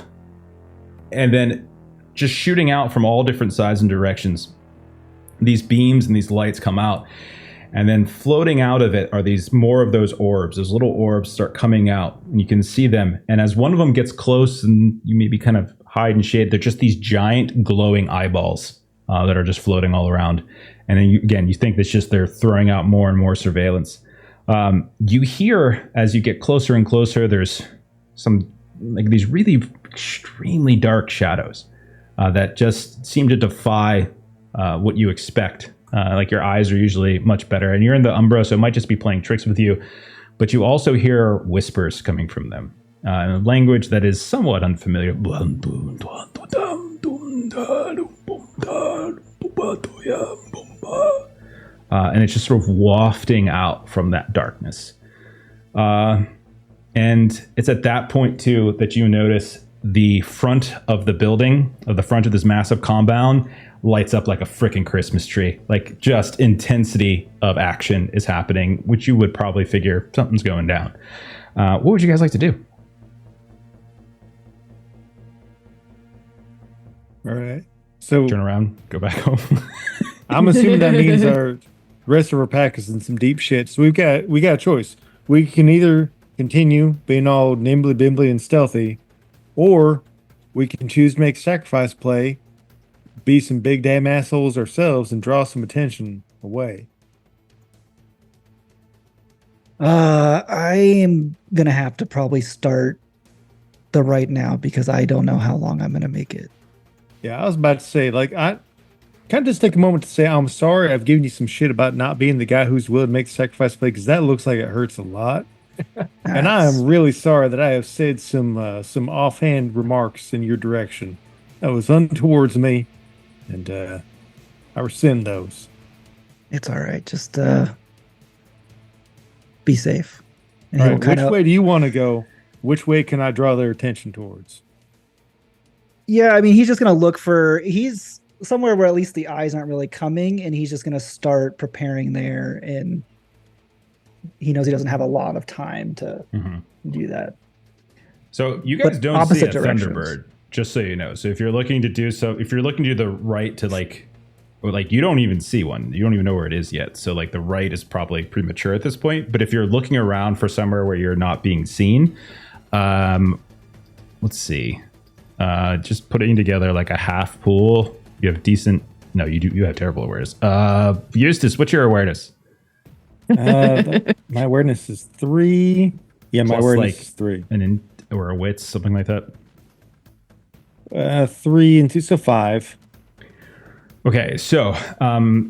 and then just shooting out from all different sides and directions, these beams and these lights come out. And then floating out of it are these more of those orbs. Those little orbs start coming out, and you can see them. And as one of them gets close, and you maybe kind of hide and shade, they're just these giant glowing eyeballs that are just floating all around. And then you think that's just they're throwing out more and more surveillance. You hear as you get closer and closer, there's some like these really extremely dark shadows that just seem to defy what you expect. Like your eyes are usually much better, and you're in the Umbra, so it might just be playing tricks with you. But you also hear whispers coming from them in a language that is somewhat unfamiliar. And it's just sort of wafting out from that darkness. And it's at that point, too, that you notice the front of the building, of the front of this massive compound, lights up like a freaking Christmas tree. Like, just intensity of action is happening, which you would probably figure something's going down. What would you guys like to do? All right. So Turn around, go back home. I'm assuming that means our rest of our pack is in some deep shit. So we got a choice. We can either continue being all nimbly bimbly and stealthy, or we can choose to make sacrifice play, be some big damn assholes ourselves, and draw some attention away. I am gonna have to probably start the right now because I don't know how long I'm gonna make it. Yeah, I was about to say, like, I kind of just take a moment to say I'm sorry I've given you some shit about not being the guy who's willing to make the sacrifice play, because that looks like it hurts a lot. And I am really sorry that I have said some offhand remarks in your direction. That was untowards me, and I rescind those. It's all right. Just be safe. And All he'll right, kind which of. way do you want to go? Which way can I draw their attention towards? Yeah, I mean, he's just gonna look for. He's somewhere where at least the eyes aren't really coming, and he's just gonna start preparing there. And he knows he doesn't have a lot of time to do that. So you guys But don't see a opposite directions. Thunderbird, just so you know. So if you're looking to do so, if you're looking to the right to like, or like you don't even see one. You don't even know where it is yet. So like the right is probably premature at this point. But if you're looking around for somewhere where you're not being seen, let's see. Just putting together like a half pool. You have decent. No, you do. You have terrible awareness. Eustace, what's your awareness? My awareness is 3. Yeah, my Plus, awareness like, is 3. Or a wits, something like that. 3 and 2, so 5. Okay, so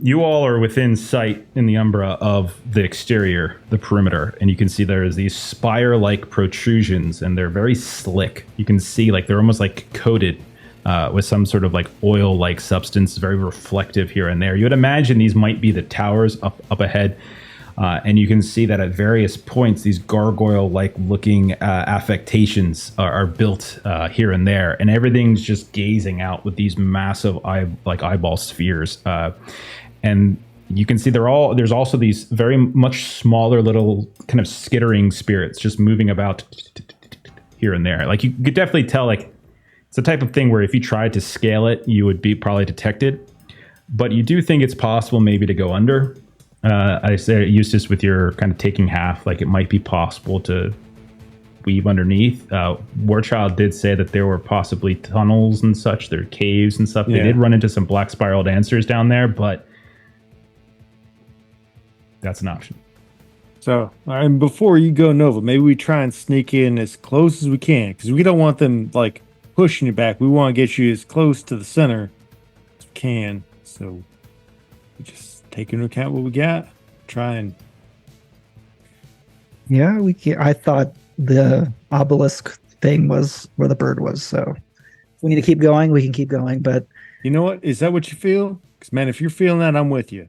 you all are within sight in the umbra of the exterior, the perimeter, and you can see there's these spire-like protrusions, and they're very slick. You can see like they're almost like coated with some sort of like oil-like substance, very reflective here and there. You would imagine these might be the towers up ahead, and you can see that at various points, these gargoyle-like looking affectations are built here and there, and everything's just gazing out with these massive eyeball spheres. And you can see there's also these very much smaller little kind of skittering spirits just moving about here and there. Like you could definitely tell, like it's the type of thing where if you tried to scale it, you would be probably detected. But you do think it's possible maybe to go under. I say, Eustace, with your kind of taking half, like it might be possible to weave underneath. Warchild did say that there were possibly tunnels and such, there are caves and stuff. Yeah. They did run into some black spiral dancers down there, but that's an option. So, and before you go, Nova, maybe we try and sneak in as close as we can, because we don't want them like pushing you back. We want to get you as close to the center as we can. So, we just take into account what we got. Try and Yeah, we can. I thought the obelisk thing was where the bird was. So if we need to keep going, we can keep going. But you know what? Is that what you feel? Because man, if you're feeling that, I'm with you.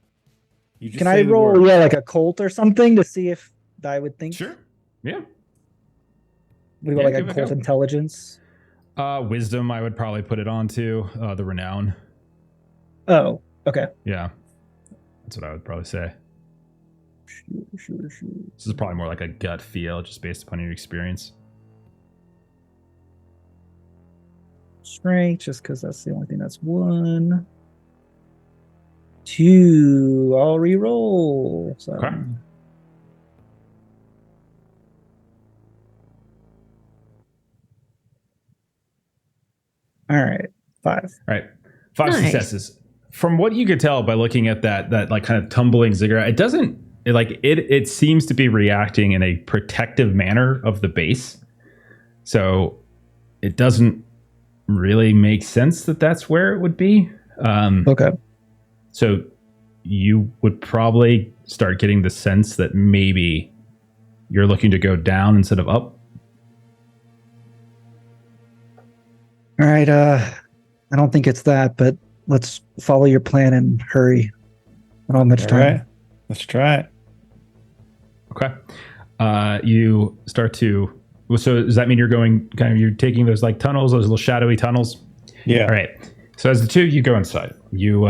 You just can say I the roll, word. yeah, like a cult or something to see if I would think? Sure. Yeah. We go Yeah, like give a it a cult go. intelligence. Wisdom, I would probably put it on to the renown. Oh, okay. Yeah. That's what I would probably say. Sure. This is probably more like a gut feel, just based upon your experience. Strength, just because that's the only thing that's 1. 2. I'll re-roll. So. Okay. All right. 5. All right. 5 Nice. successes. From what you could tell by looking at that like kind of tumbling ziggurat, it doesn't it seems to be reacting in a protective manner of the base. So it doesn't really make sense that that's where it would be. Okay. So you would probably start getting the sense that maybe you're looking to go down instead of up. All right. I don't think it's that, but let's follow your plan and hurry. I don't have much All time. right, let's try it. Okay. You start to. So does that mean you're going you're taking those like tunnels, those little shadowy tunnels? Yeah. All right. So as the two of you go inside, you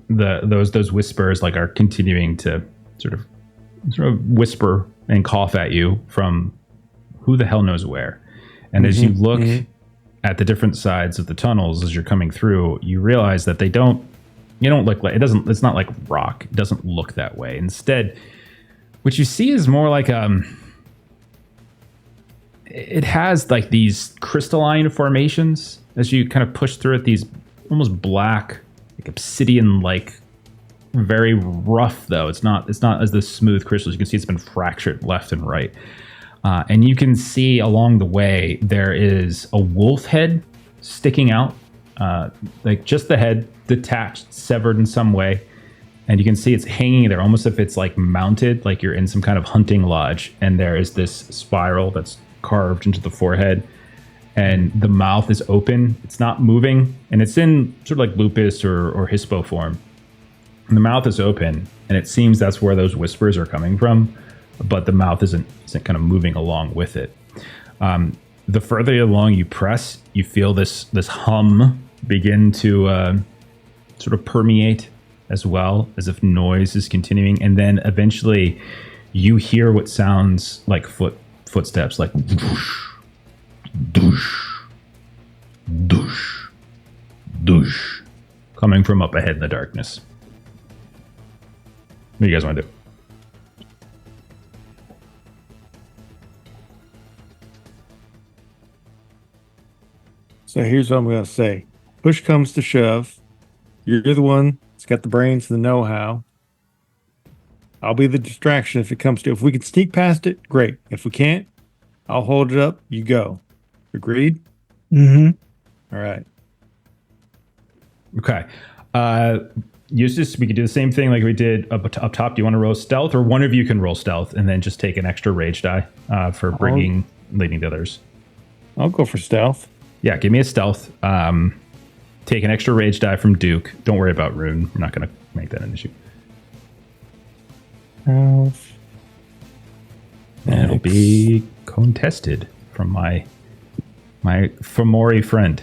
those whispers like are continuing to sort of whisper and cough at you from who the hell knows where. And as you look at the different sides of the tunnels as you're coming through, you realize that they don't look like it's not like rock. It doesn't look that way. Instead, what you see is more like it has like these crystalline formations as you kind of push through it, these almost black, like obsidian like, very rough though. It's not as the smooth crystals. You can see it's been fractured left and right. And you can see along the way there is a wolf head sticking out, like just the head detached, severed in some way. And you can see it's hanging there almost if it's like mounted, like you're in some kind of hunting lodge. And there is this spiral that's carved into the forehead. And the mouth is open. It's not moving. And it's in sort of like lupus or hispo form. And the mouth is open, and it seems that's where those whispers are coming from, but the mouth isn't kind of moving along with it. The further along you press, you feel this hum begin to sort of permeate as well, as if noise is continuing, and then eventually you hear what sounds like footsteps, like doosh, doosh, doosh, doosh, coming from up ahead in the darkness. What do you guys want to do? So here's what I'm going to say. Push comes to shove. You're the one that's got the brains and the know-how. I'll be the distraction if it comes to. If we can sneak past it, great. If we can't, I'll hold it up. You go. Agreed? Mm-hmm. All right. Okay. Eustace, we could do the same thing like we did up top. Do you want to roll stealth, or one of you can roll stealth and then just take an extra rage die for leading the others? I'll go for stealth. Yeah, give me a stealth. Take an extra rage die from Duke. Don't worry about Rune. We're not going to make that an issue. And it'll be contested from my Fomori friend.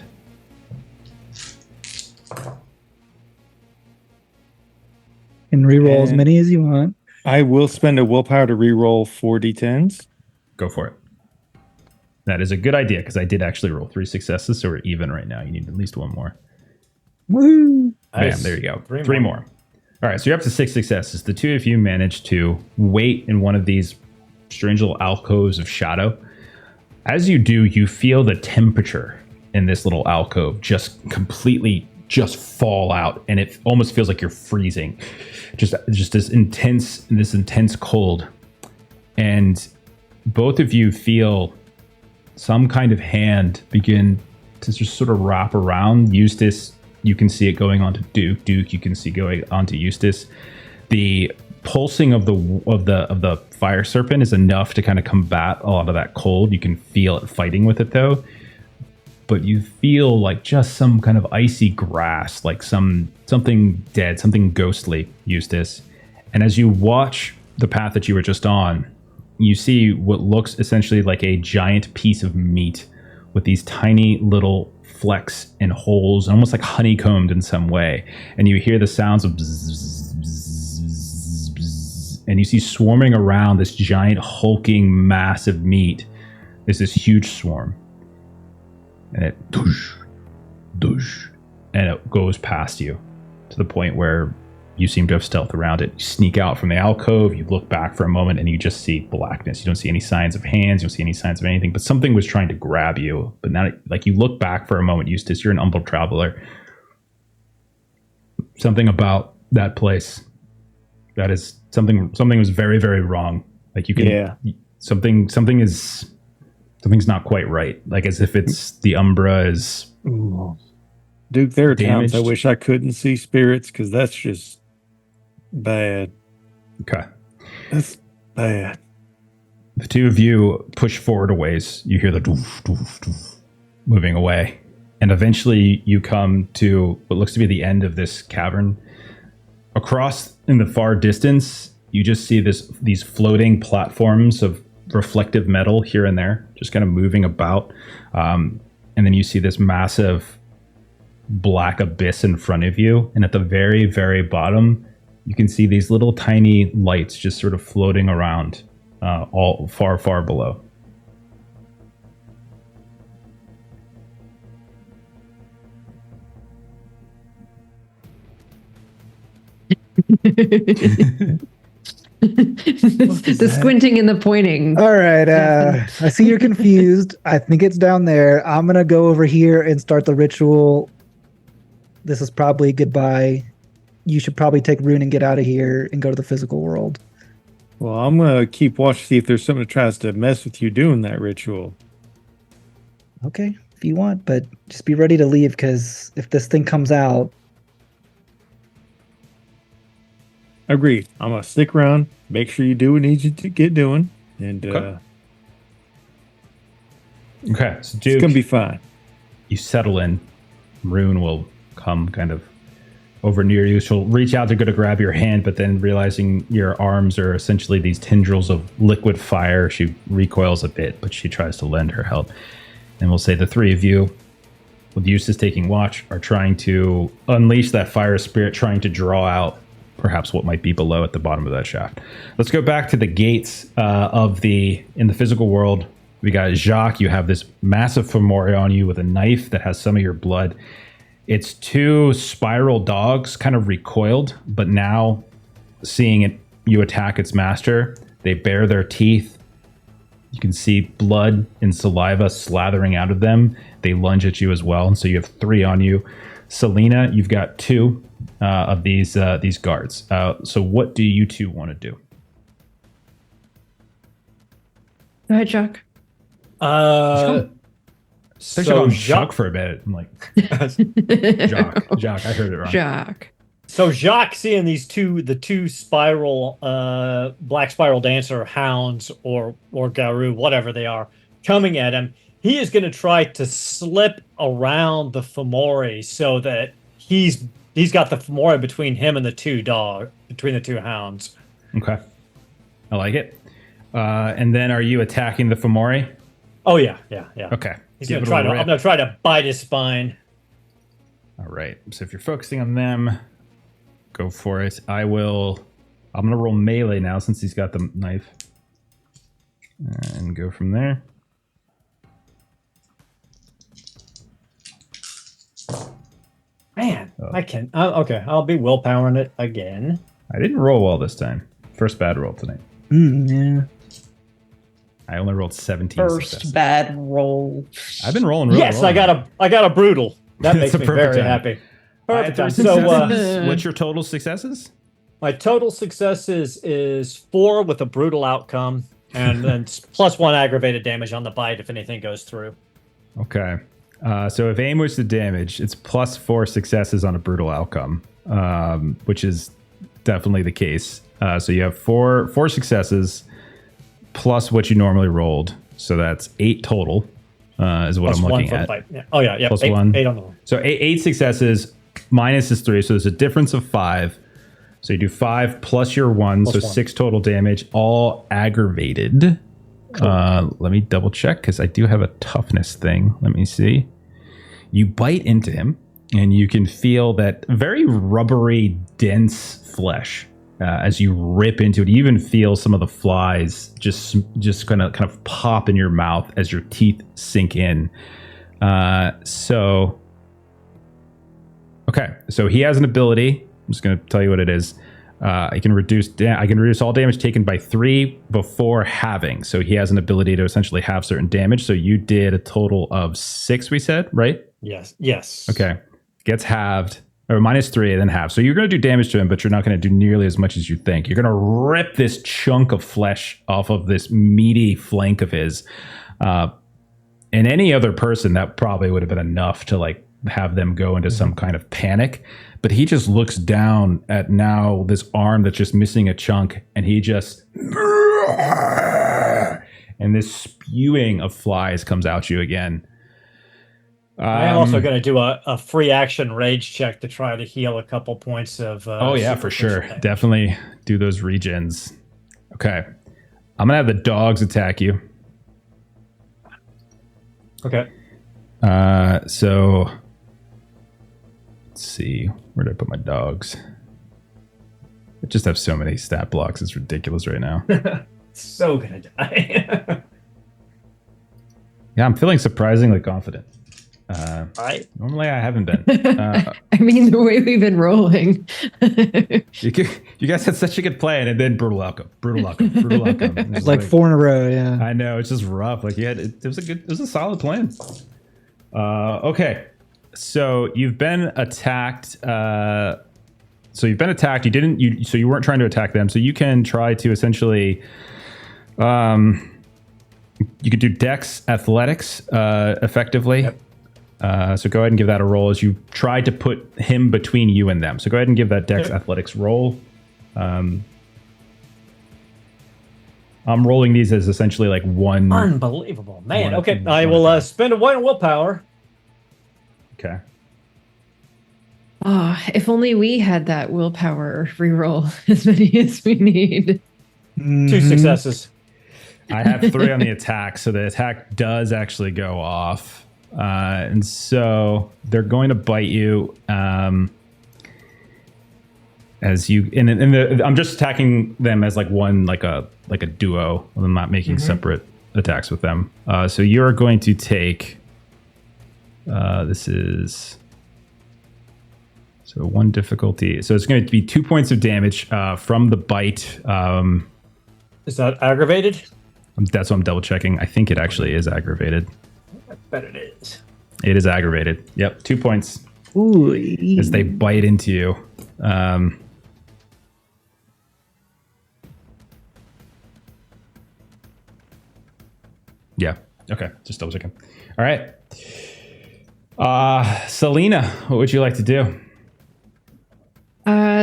And reroll as many as you want. I will spend a willpower to reroll 4d10s. Go for it. That is a good idea, because I did actually roll 3 successes, so we're even right now. You need at least one more. Woo! Bam, Nice. there you go. Three Three more. more. All right, so you're up to 6 successes. The two of you managed to wait in one of these strange little alcoves of shadow. As you do, you feel the temperature in this little alcove just completely just fall out, and it almost feels like you're freezing. Just this intense cold. And both of you feel some kind of hand begin to just sort of wrap around Eustace. You can see it going onto Duke. Duke, you can see going onto Eustace. The pulsing of the fire serpent is enough to kind of combat a lot of that cold. You can feel it fighting with it though. But you feel like just some kind of icy grass, like something dead, something ghostly, Eustace. And as you watch the path that you were just on, you see what looks essentially like a giant piece of meat with these tiny little flecks and holes, almost like honeycombed in some way. And you hear the sounds of bzz, bzz, bzz, and you see swarming around this giant hulking massive meat. There's this huge swarm. And it doosh, doosh, and it goes past you to the point where you seem to have stealth around it. You sneak out from the alcove, you look back for a moment, and you just see blackness. You don't see any signs of hands, you don't see any signs of anything, but something was trying to grab you. But now, like, you look back for a moment, Eustace, you're an humble traveler. Something about that place, that is something was very, very wrong. Like, you can, something's not quite right. Like, as if it's the Umbra is. Ooh. Duke, there are times I damaged. wish I couldn't see spirits, because that's just bad. Okay. That's bad. The two of you push forward a ways. You hear the doof, doof, doof, moving away. And eventually you come to what looks to be the end of this cavern. Across in the far distance, you just see these floating platforms of reflective metal here and there, just kind of moving about. And then you see this massive black abyss in front of you. And at the very, very bottom, you can see these little tiny lights just sort of floating around all far, far below. The squinting and the pointing. All right. I see you're confused. I think it's down there. I'm going to go over here and start the ritual. This is probably goodbye. You should probably take Rune and get out of here and go to the physical world. Well, I'm going to keep watch to see if there's something that tries to mess with you doing that ritual. Okay, if you want, but just be ready to leave, because if this thing comes out. Agreed. I'm going to stick around, make sure you do what you need you to get doing, and Okay, so Duke, it's going to be fine. you settle in. Rune will come kind of over near you. She'll reach out to go to grab your hand, but then realizing your arms are essentially these tendrils of liquid fire, she recoils a bit, but she tries to lend her help. And we'll say the three of you, with Eustace taking watch, are trying to unleash that fire spirit, trying to draw out perhaps what might be below at the bottom of that shaft. Let's go back to the gates in the physical world. We got Jacques. You have this massive femori on you with a knife that has some of your blood. It's two spiral dogs kind of recoiled, but now seeing you attack its master, they bare their teeth. You can see blood and saliva slathering out of them. They lunge at you as well, and so you have three on you. Selena, you've got two of these guards. So what do you two want to do? Go ahead, Jacques. So Jacques for a bit. I'm like, Jacques, I heard it wrong. Jacques. So Jacques, seeing the two spiral, black spiral dancer hounds or Garou, whatever they are, coming at him, he is going to try to slip around the femori so that he's got the femori between him and the two hounds. Okay, I like it. And then, are you attacking the femori? Oh yeah. Okay. I'm gonna try to bite his spine. All right. So if you're focusing on them, go for it. I'm gonna roll melee now since he's got the knife, and go from there. Man, I can. Okay, I'll be willpowering it again. I didn't roll well this time. First bad roll tonight. Yeah. I only rolled 17 First successes. bad roll. I've been rolling really Yes, well. I got a brutal. That makes That's a me perfect very time. happy. Perfect time. So, what's your total successes? My total successes is 4 with a brutal outcome, and then plus 1 aggravated damage on the bite if anything goes through. Okay. So if aim was the damage, it's plus 4 successes on a brutal outcome, which is definitely the case. So you have four successes plus what you normally rolled. So that's 8 total, is what Plus I'm 1 looking for the at. bite. Yeah. Oh yeah, yeah. Plus 8 1. 8 on the roll. So eight successes minus is 3. So there's a difference of 5. So you do 5 plus your 1. Plus so 1. 6 total damage, all aggravated. Let me double check because I do have a toughness thing. Let me see. You bite into him and you can feel that very rubbery, dense flesh as you rip into it. You even feel some of the flies just kind of pop in your mouth as your teeth sink in. So he has an ability. I'm just going to tell you what it is. I can reduce all damage taken by 3 before halving. So he has an ability to essentially halve certain damage. So you did a total of 6, we said, right? Yes. Okay. Gets halved, or minus 3 and then halved. So you're going to do damage to him, but you're not going to do nearly as much as you think. You're going to rip this chunk of flesh off of this meaty flank of his. And any other person, that probably would have been enough to like have them go into some kind of panic. But he just looks down at now this arm that's just missing a chunk, and he just and this spewing of flies comes out you again. I am also going to do a free action rage check to try to heal a couple points of. For sure. Definitely do those regens. Okay. I'm going to have the dogs attack you. Okay. So let's see. Where did I put my dogs? I just have so many stat blocks. It's ridiculous right now. So going to die. Yeah, I'm feeling surprisingly confident. Normally I haven't been. I mean, the way we've been rolling. You guys had such a good plan, and then brutal outcome. It's like 4 in a row. Yeah. I know, it's just rough. Like it was a solid plan. Okay, so you've been attacked. So you weren't trying to attack them. So you can try to essentially, you could do Dex Athletics effectively. Yep. So go ahead and give that a roll as you tried to put him between you and them. So go ahead and give that Dex Athletics roll. I'm rolling these as essentially like one. Unbelievable, man. One- Okay, I will spend a 1 willpower. Okay. If only we had that willpower reroll as many as we need. 2 successes. I have 3 on the attack, so the attack does actually go off. And so they're going to bite you. As you I'm just attacking them as like one, like a duo. I'm not making separate attacks with them. So you're going to take. This is. So 1 difficulty. So it's going to be 2 points of damage from the bite. Is that aggravated? That's what I'm double checking. I think it actually is aggravated. I bet it is. It is aggravated. Yep, 2 points. Ooh. As they bite into you. Yeah. Okay. Just double checking. All right. Selena, what would you like to do?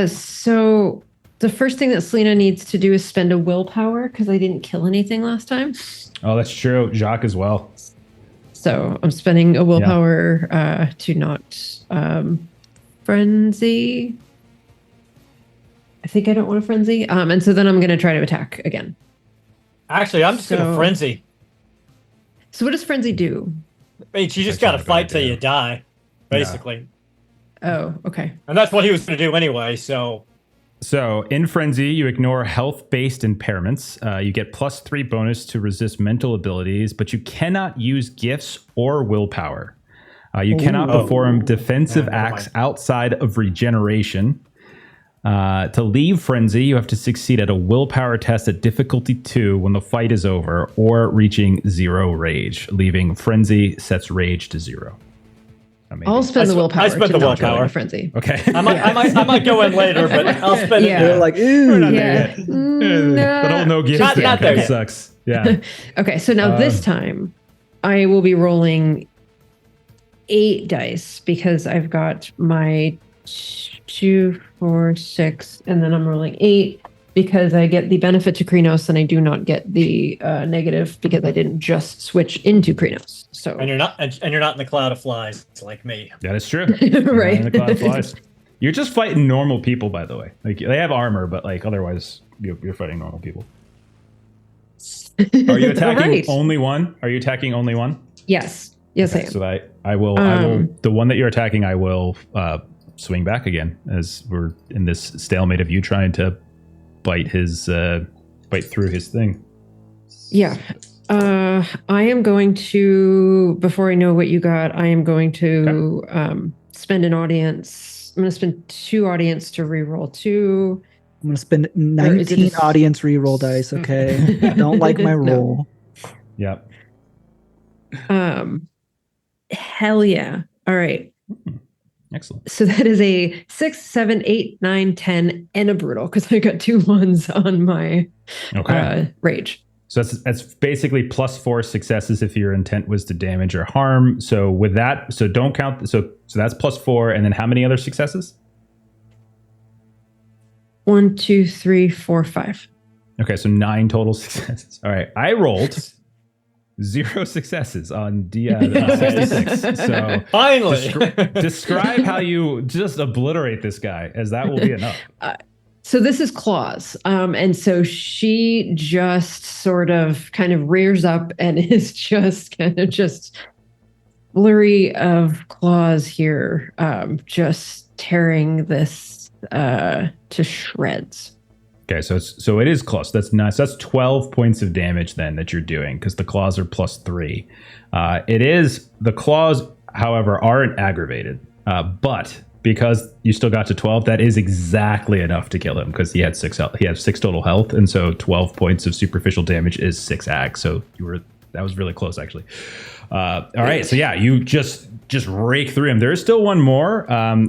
So the first thing that Selena needs to do is spend a willpower because I didn't kill anything last time. Oh, that's true. Jacques as well. So I'm spending a willpower to not frenzy. I think I don't want to frenzy. And so then I'm going to try to attack again. Actually, I'm just going to frenzy. So what does frenzy do? I mean, you just got to fight till you die, basically. Oh, okay. And that's what he was going to do anyway, so... So, in Frenzy, you ignore health-based impairments. You get +3 bonus to resist mental abilities, but you cannot use gifts or willpower. You cannot perform defensive acts outside of regeneration. To leave Frenzy, you have to succeed at a willpower test at difficulty 2 when the fight is over, or reaching 0 rage. Leaving Frenzy sets rage to 0. I'll spend the willpower. I spent the willpower. Frenzy. Okay. I might go in later, but I'll spend it. They're like, ooh. We're not there yet. The whole no gifts Not thing there kind of yet. sucks. Yeah. Okay, so now this time I will be rolling 8 dice because I've got my 2, 4, 6, and then I'm rolling 8 because I get the benefit to Krenos and I do not get the negative because I didn't just switch into Krenos. So And you're not in the cloud of flies like me. That is true. Right. In the cloud of flies. You're just fighting normal people, by the way. Like they have armor, but like otherwise, you're fighting normal people. Are you attacking only one? Are you attacking only one? Yes. Yes, Okay, I am. so I will. The one that you're attacking, I will swing back again as we're in this stalemate of you trying to bite through his thing. Yeah. I am going to, before I know what you got, I am going to spend an audience. I'm going to spend 2 audience to reroll 2. I'm going to spend 19 audience reroll dice, okay? Don't like my roll. Yep. Hell yeah. All right. Excellent. So that is a 6, 7, 8, 9, 10, and a brutal because I got 2 ones on my rage. So that's basically +4 successes if your intent was to damage or harm. So with that, so don't count. So that's +4, and then how many other successes? 1, 2, 3, 4, 5. Okay, so 9 total successes. All right, I rolled 0 successes on 66. So Finally, describe how you just obliterate this guy, as that will be enough. So this is Claws. And so she just sort of kind of rears up and is just kind of just flurry of claws here, just tearing this to shreds. Okay, so it is close. That's nice. That's 12 points of damage then that you're doing because the claws are +3. The claws, however, aren't aggravated, but because you still got to 12, that is exactly enough to kill him because he had 6 total health, and so 12 points of superficial damage is 6 ag. So that was really close actually. All right, so yeah, you just rake through him. There is still one more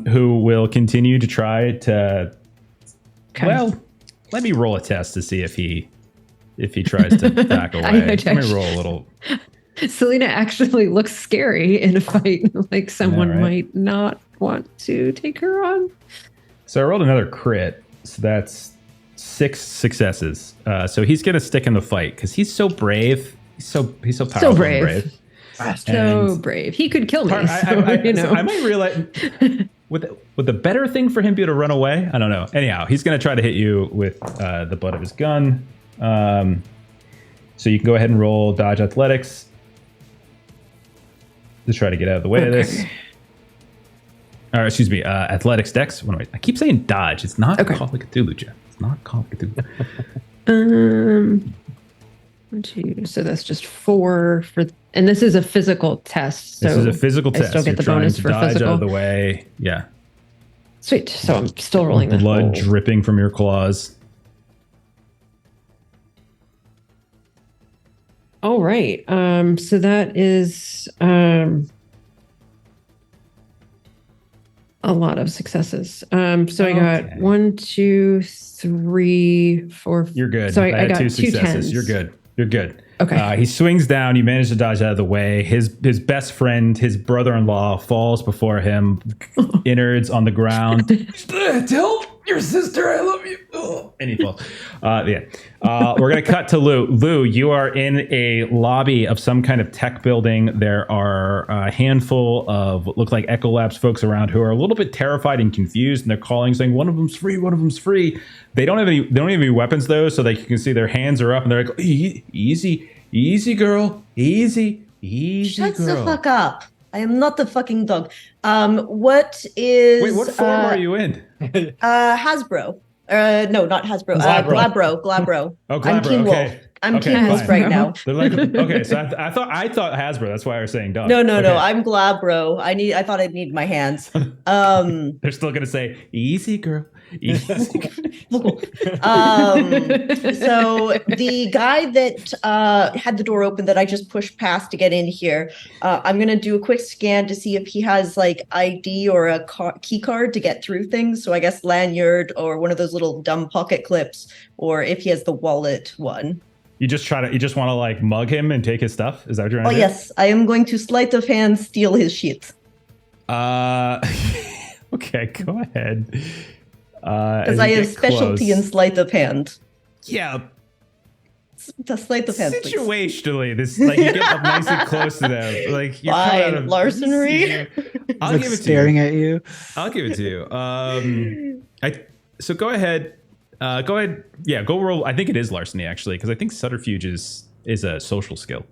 who will continue to try to. Okay. Well, let me roll a test to see if he tries to back away. Let me roll a little. Selena actually looks scary in a fight, like someone might not want to take her on. So I rolled another crit, so that's 6 successes. So he's gonna stick in the fight because he's so brave. He's so powerful. So brave. And brave. So brave. He could kill me. I might realize. would the better thing for him be to run away? I don't know. Anyhow, he's going to try to hit you with the butt of his gun. So you can go ahead and roll dodge athletics. Just try to get out of the way of this. Or excuse me, athletics dex. I keep saying dodge. It's not Call of Cthulhu, Jeff. It's not Call of Cthulhu. 1, 2. So that's just 4 for, and this is a physical test. So this is a physical test. I still get the You're bonus trying for to dodge physical. out of the way. Yeah. Sweet. So I'm still rolling that. Blood whole- dripping from your claws. All right. So that is a lot of successes. So I got 1, 2, 3, 4. You're good. So I I had got 2 2 successes. 10s. You're good. You're good. Okay. He swings down. You manage to dodge out of the way. His best friend, his brother-in-law, falls before him, innards on the ground. Tell your sister I love you. And he falls. We're gonna cut to Lou. Lou, you are in a lobby of some kind of tech building. There are a handful of what look like Echo Labs folks around who are a little bit terrified and confused, and they're calling, saying, "One of them's free. One of them's free." They don't have any weapons though, so you can see their hands are up, and they're like, "Easy, girl. Easy, Shut girl." the fuck up. I am not the fucking dog. What is... Wait, what form are you in? Hasbro. No, not Hasbro. Glabro. Oh, Glabro. I'm Teen Okay. Wolf. I'm Okay, Teen Wolf fine. right now. They're like, okay, so I thought Hasbro. That's why I was saying dog. No. Okay. I'm Glabro. I thought I'd need my hands. They're still gonna say, "Easy, girl." Easy. So the guy that had the door open that I just pushed past to get in here, I'm gonna do a quick scan to see if he has like ID or a key card to get through things. So I guess lanyard or one of those little dumb pocket clips, or if he has the wallet one. You just want to like mug him and take his stuff? Is that what you're Oh trying to do? yes, I am going to sleight of hand steal his shit. Okay, go ahead. Because I have specialty in sleight of hand. Yeah. The sleight of hand, please. Situationally, this like you get up nice and close to them, like you're coming out Fine, of larceny. I'll Like give it to staring you. at you. I'll give it to you. So go ahead. Yeah, go roll. I think it is larceny actually, because I think subterfuge is a social skill.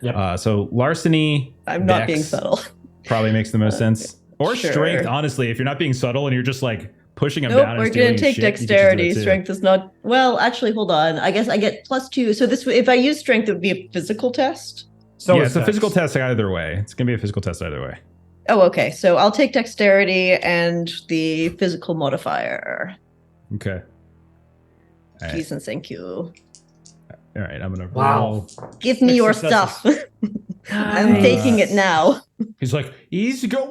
Yep. So larceny. I'm not dex being subtle. Probably makes the most sense. Or sure. strength, honestly, if you're not being subtle and you're just like pushing him Nope, down. we're and gonna stealing take shit, you can just do dexterity. it too. Strength is not well. Actually, hold on. I guess I get +2. So this, if I use strength, it would be a physical test. So Yeah, is it's a dex. physical test either way. It's gonna be a physical test either way. Oh, okay. So I'll take dexterity and the physical modifier. Okay. All right. Please and thank you. All right. I'm gonna Wow. roll. Give me your Successes. stuff. I'm Nice. taking it now. He's like, easy go.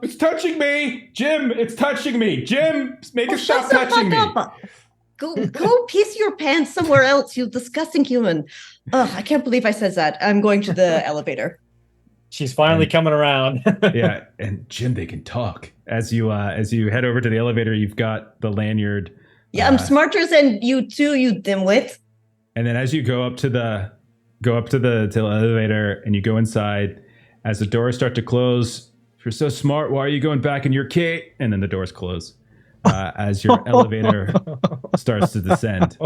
It's touching me, Jim. It's touching me, Jim. Make it stop Shut the touching me. fuck up. Go piss your pants somewhere else, you disgusting human. Ugh, I can't believe I said that. I'm going to the elevator. She's finally coming around. Yeah, and Jim, they can talk. As you head over to the elevator, you've got the lanyard. Yeah, I'm smarter than you too, you dimwit. And then as you go up to the elevator and you go inside, as the doors start to close, if you're so smart, why are you going back in your kit? And then the doors close as your elevator starts to descend.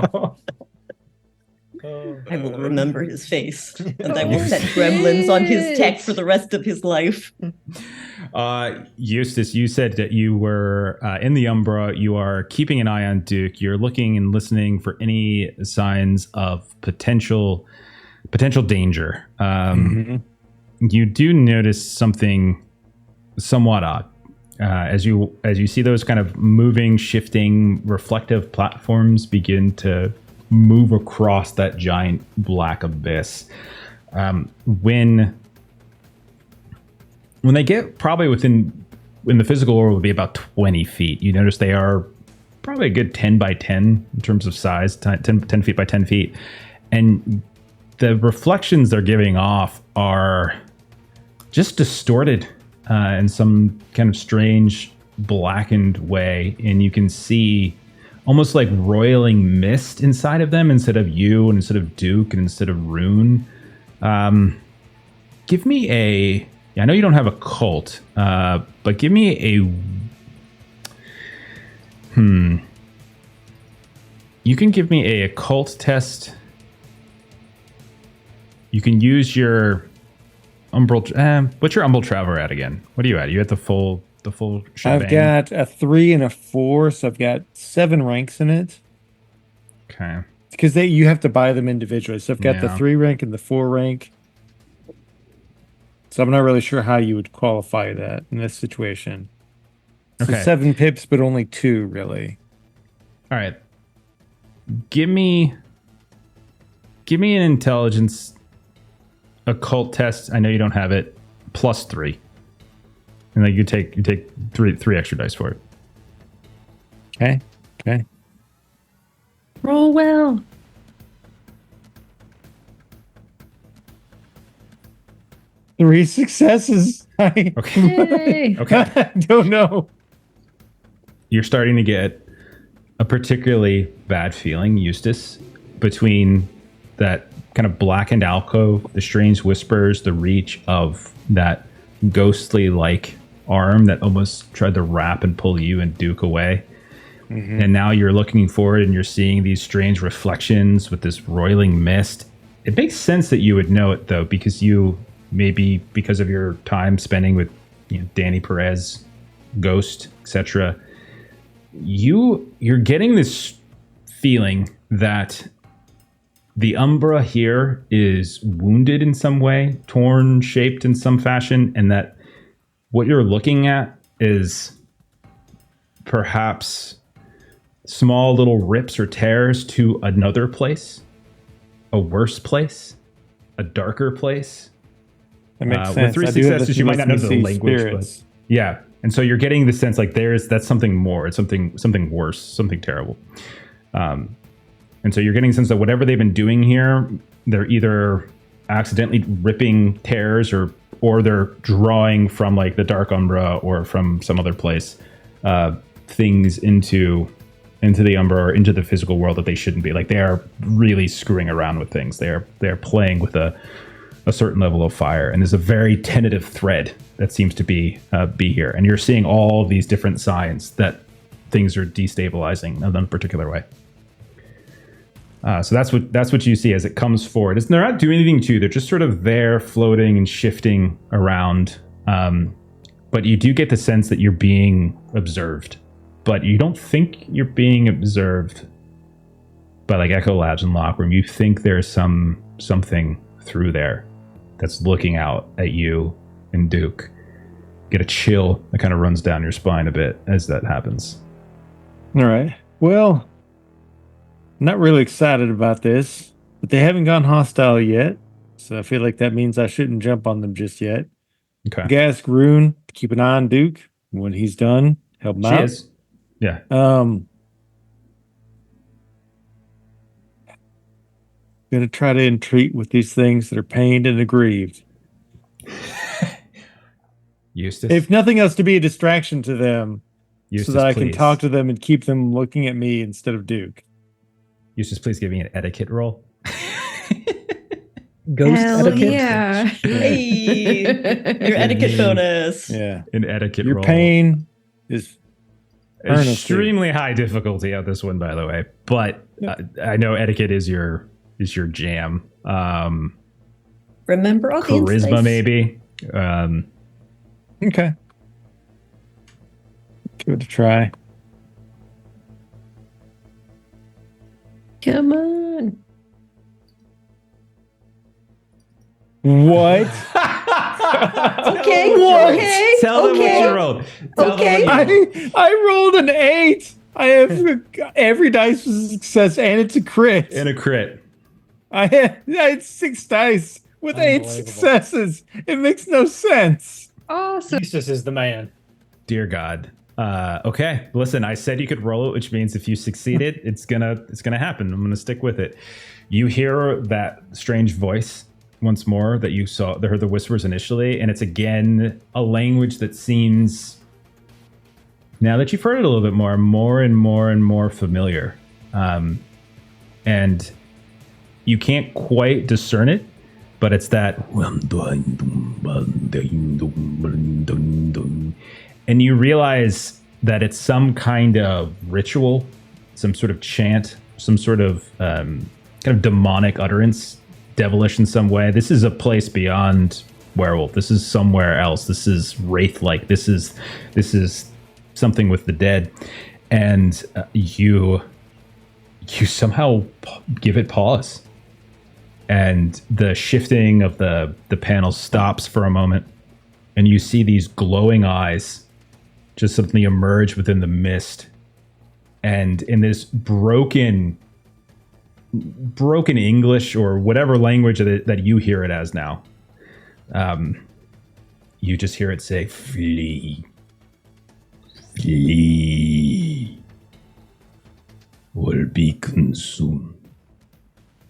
I will remember his face, and I will set gremlins on his tech for the rest of his life. Eustace, you said that you were in the Umbra. You are keeping an eye on Duke. You're looking and listening for any signs of potential danger. You do notice something somewhat odd as you see those kind of moving, shifting, reflective platforms begin to move across that giant black abyss. When they get probably in the physical world would be about 20 feet. You notice they are probably a good 10 by 10 in terms of size, 10 feet by 10 feet. And the reflections they're giving off are just distorted in some kind of strange blackened way. And you can see almost like roiling mist inside of them instead of you and instead of Duke and instead of Rune. Give me a Yeah, I know you don't have a cult, but give me a. You can give me a occult test. You can use your umbral. What's your umbral traveler at again? What are you at? You at the full shebang? I've got a 3 and a 4, so I've got 7 ranks in it. Okay. Because you have to buy them individually. So I've got the 3 rank and the 4 rank. So I'm not really sure how you would qualify that in this situation. So Okay. 7 pips, but only 2, really. All right. Give me an intelligence occult test. I know you don't have it. +3. And then you take three extra dice for it. Okay. Okay. Roll well. Three successes. I Yay. Okay. don't know. You're starting to get a particularly bad feeling, Eustace, between that kind of blackened alcove, the strange whispers, the reach of that ghostly like arm that almost tried to wrap and pull you and Duke away. Mm-hmm. And now you're looking forward and you're seeing these strange reflections with this roiling mist. It makes sense that you would know it, though, because you, maybe because of your time spending with Danny Perez, Ghost, etc., you're getting this feeling that the Umbra here is wounded in some way, torn, shaped in some fashion, and that what you're looking at is perhaps small little rips or tears to another place, a worse place, a darker place. That makes sense. With 3 I do have successes, the you might not know the see language, spirits. but yeah. And so you're getting the sense like that's something more. It's something worse, something terrible. And so you're getting the sense that whatever they've been doing here, they're either accidentally ripping tears or they're drawing from like the Dark Umbra or from some other place things into the Umbra or into the physical world that they shouldn't be. Like they are really screwing around with things. They're playing with a certain level of fire, and there's a very tentative thread that seems to be here. And you're seeing all of these different signs that things are destabilizing in a particular way. So that's what you see as it comes forward. They're not doing anything to you. They're just sort of there, floating and shifting around. But you do get the sense that you're being observed. But you don't think you're being observed by like Echo Labs and Lockroom. You think there's something through there that's looking out at you and Duke. Get a chill that kind of runs down your spine a bit as that happens. All right. Well, not really excited about this, but they haven't gone hostile yet. So I feel like that means I shouldn't jump on them just yet. Okay. I can ask Rune to keep an eye on Duke. When he's done, help him She out. is. Yeah. Gonna try to entreat with these things that are pained and aggrieved. Eustace. If nothing else, to be a distraction to them, Eustace, so that I can please. talk to them and keep them looking at me instead of Duke. Eustace, please give me an etiquette roll. Ghost Hell etiquette. yeah. Hey, your etiquette bonus. Yeah. An etiquette Your roll. pain is earnestly. Extremely high difficulty on this one, by the way. But I know etiquette is your jam. Remember all the Charisma, insights. maybe. Okay. Give it a try. Come on. What? Okay, What? okay, Tell them what okay. you rolled. Tell Okay. them what you rolled. I rolled an 8. I have every dice was a success, and it's a crit. And a crit. I had 6 dice with 8 Unbelievable. successes. It makes no sense. Awesome. Eustace is the man. Dear God. Okay. Listen, I said you could roll it, which means if you succeeded, it's gonna happen. I'm gonna stick with it. You hear that strange voice once more that you heard the whispers initially, and it's again a language that seems, now that you've heard it a little bit more and more familiar. And you can't quite discern it, but it's that, and you realize that it's some kind of ritual, some sort of chant, some sort of kind of demonic utterance, devilish in some way. This is a place beyond werewolf. This is somewhere else. This is wraith-like. This is something with the dead, and you somehow give it pause, and the shifting of the panels stops for a moment, and you see these glowing eyes just suddenly emerge within the mist, and in this broken English or whatever language that you hear it as now, you just hear it say, "Flee, flee, or be consumed."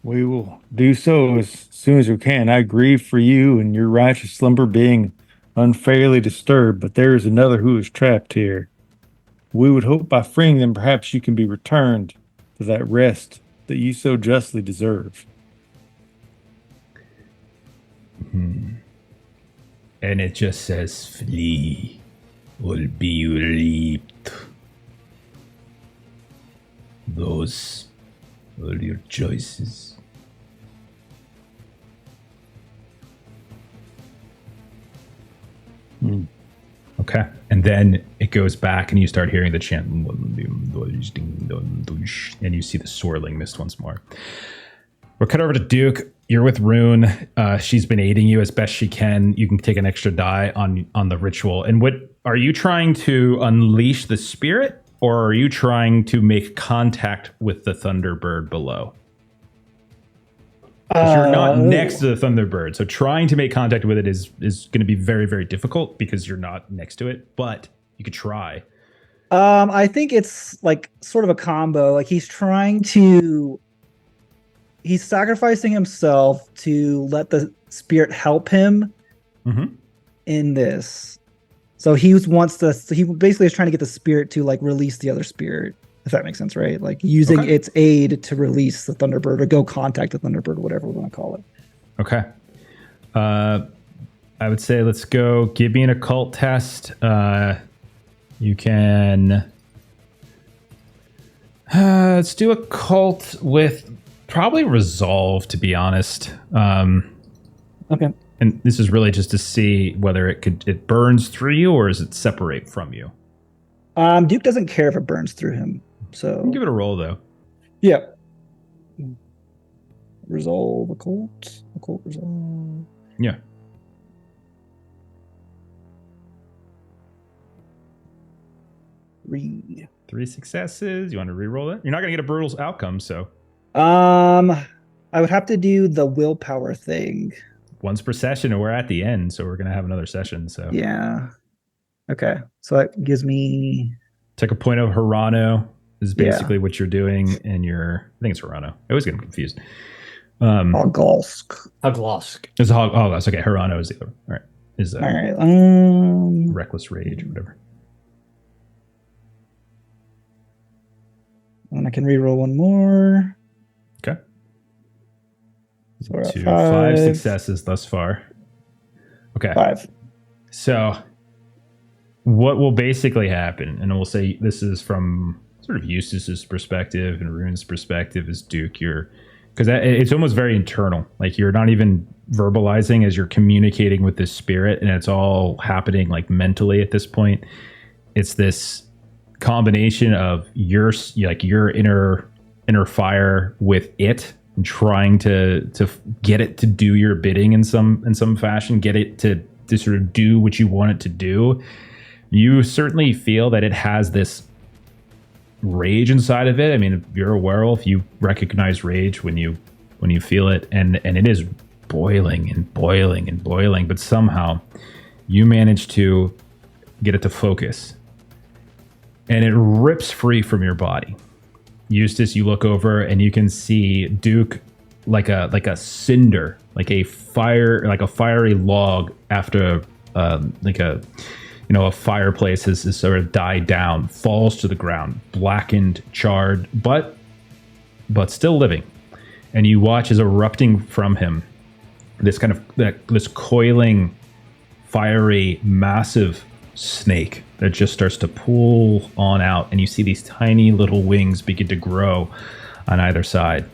We will do so as soon as we can. I grieve for you and your righteous slumber being unfairly disturbed, but there is another who is trapped here. We would hope by freeing them, perhaps you can be returned to that rest that you so justly deserve. And it just says, "Flee, or be relieved. Those are your choices." Okay. And then it goes back and you start hearing the chant, and you see the swirling mist once more. We're cut over to Duke. You're with Rune. She's been aiding you as best she can. You can take an extra die on the ritual. And what are you trying to unleash the spirit, or are you trying to make contact with the Thunderbird below? Because you're not next to the Thunderbird, so trying to make contact with it is going to be very, very difficult because you're not next to it. But you could try. I think it's like sort of a combo. Like he's sacrificing himself to let the spirit help him in this. So he basically is trying to get the spirit to like release the other spirit, if that makes sense, right? Like using its aid to release the Thunderbird or go contact the Thunderbird, whatever we want to call it. Okay. I would say let's go. Give me an occult test. You can. Let's do occult with probably resolve, to be honest. Okay. And this is really just to see whether it burns through you or is it separate from you. Duke doesn't care if it burns through him. So give it a roll though. Yeah. Resolve occult. Occult resolve. Yeah. Three successes. You want to re-roll it? You're not gonna get a brutal outcome, so. I would have to do the willpower thing. Once per session, and we're at the end, so we're gonna have another session. So yeah. Okay. So that gives me. Take a point of Hirano is basically what you're doing, and I think it's Hirano. I always get them confused. Hoglosk. It's Hoglosk. Okay, Hirano is the other one. All right. All right. Reckless rage or whatever. And I can reroll one more. Okay. So we're at 5 successes thus far. Okay. 5. So what will basically happen, and we'll say this is from sort of Eustace's perspective and Rune's perspective as Duke, because it's almost very internal. Like you're not even verbalizing as you're communicating with this spirit, and it's all happening like mentally at this point. It's this combination of your inner fire with it, and trying to get it to do your bidding in some fashion, get it to sort of do what you want it to do. You certainly feel that it has this rage inside of it. I mean, if you're a werewolf, you recognize rage when you feel it, and it is boiling and boiling and boiling, but somehow you manage to get it to focus, and it rips free from your body. Eustace, you look over and you can see Duke like a cinder, like a fiery log after a fireplace has sort of died down, falls to the ground, blackened, charred, but still living. And you watch as erupting from him this kind of this coiling, fiery, massive snake that just starts to pull on out, and you see these tiny little wings begin to grow on either side,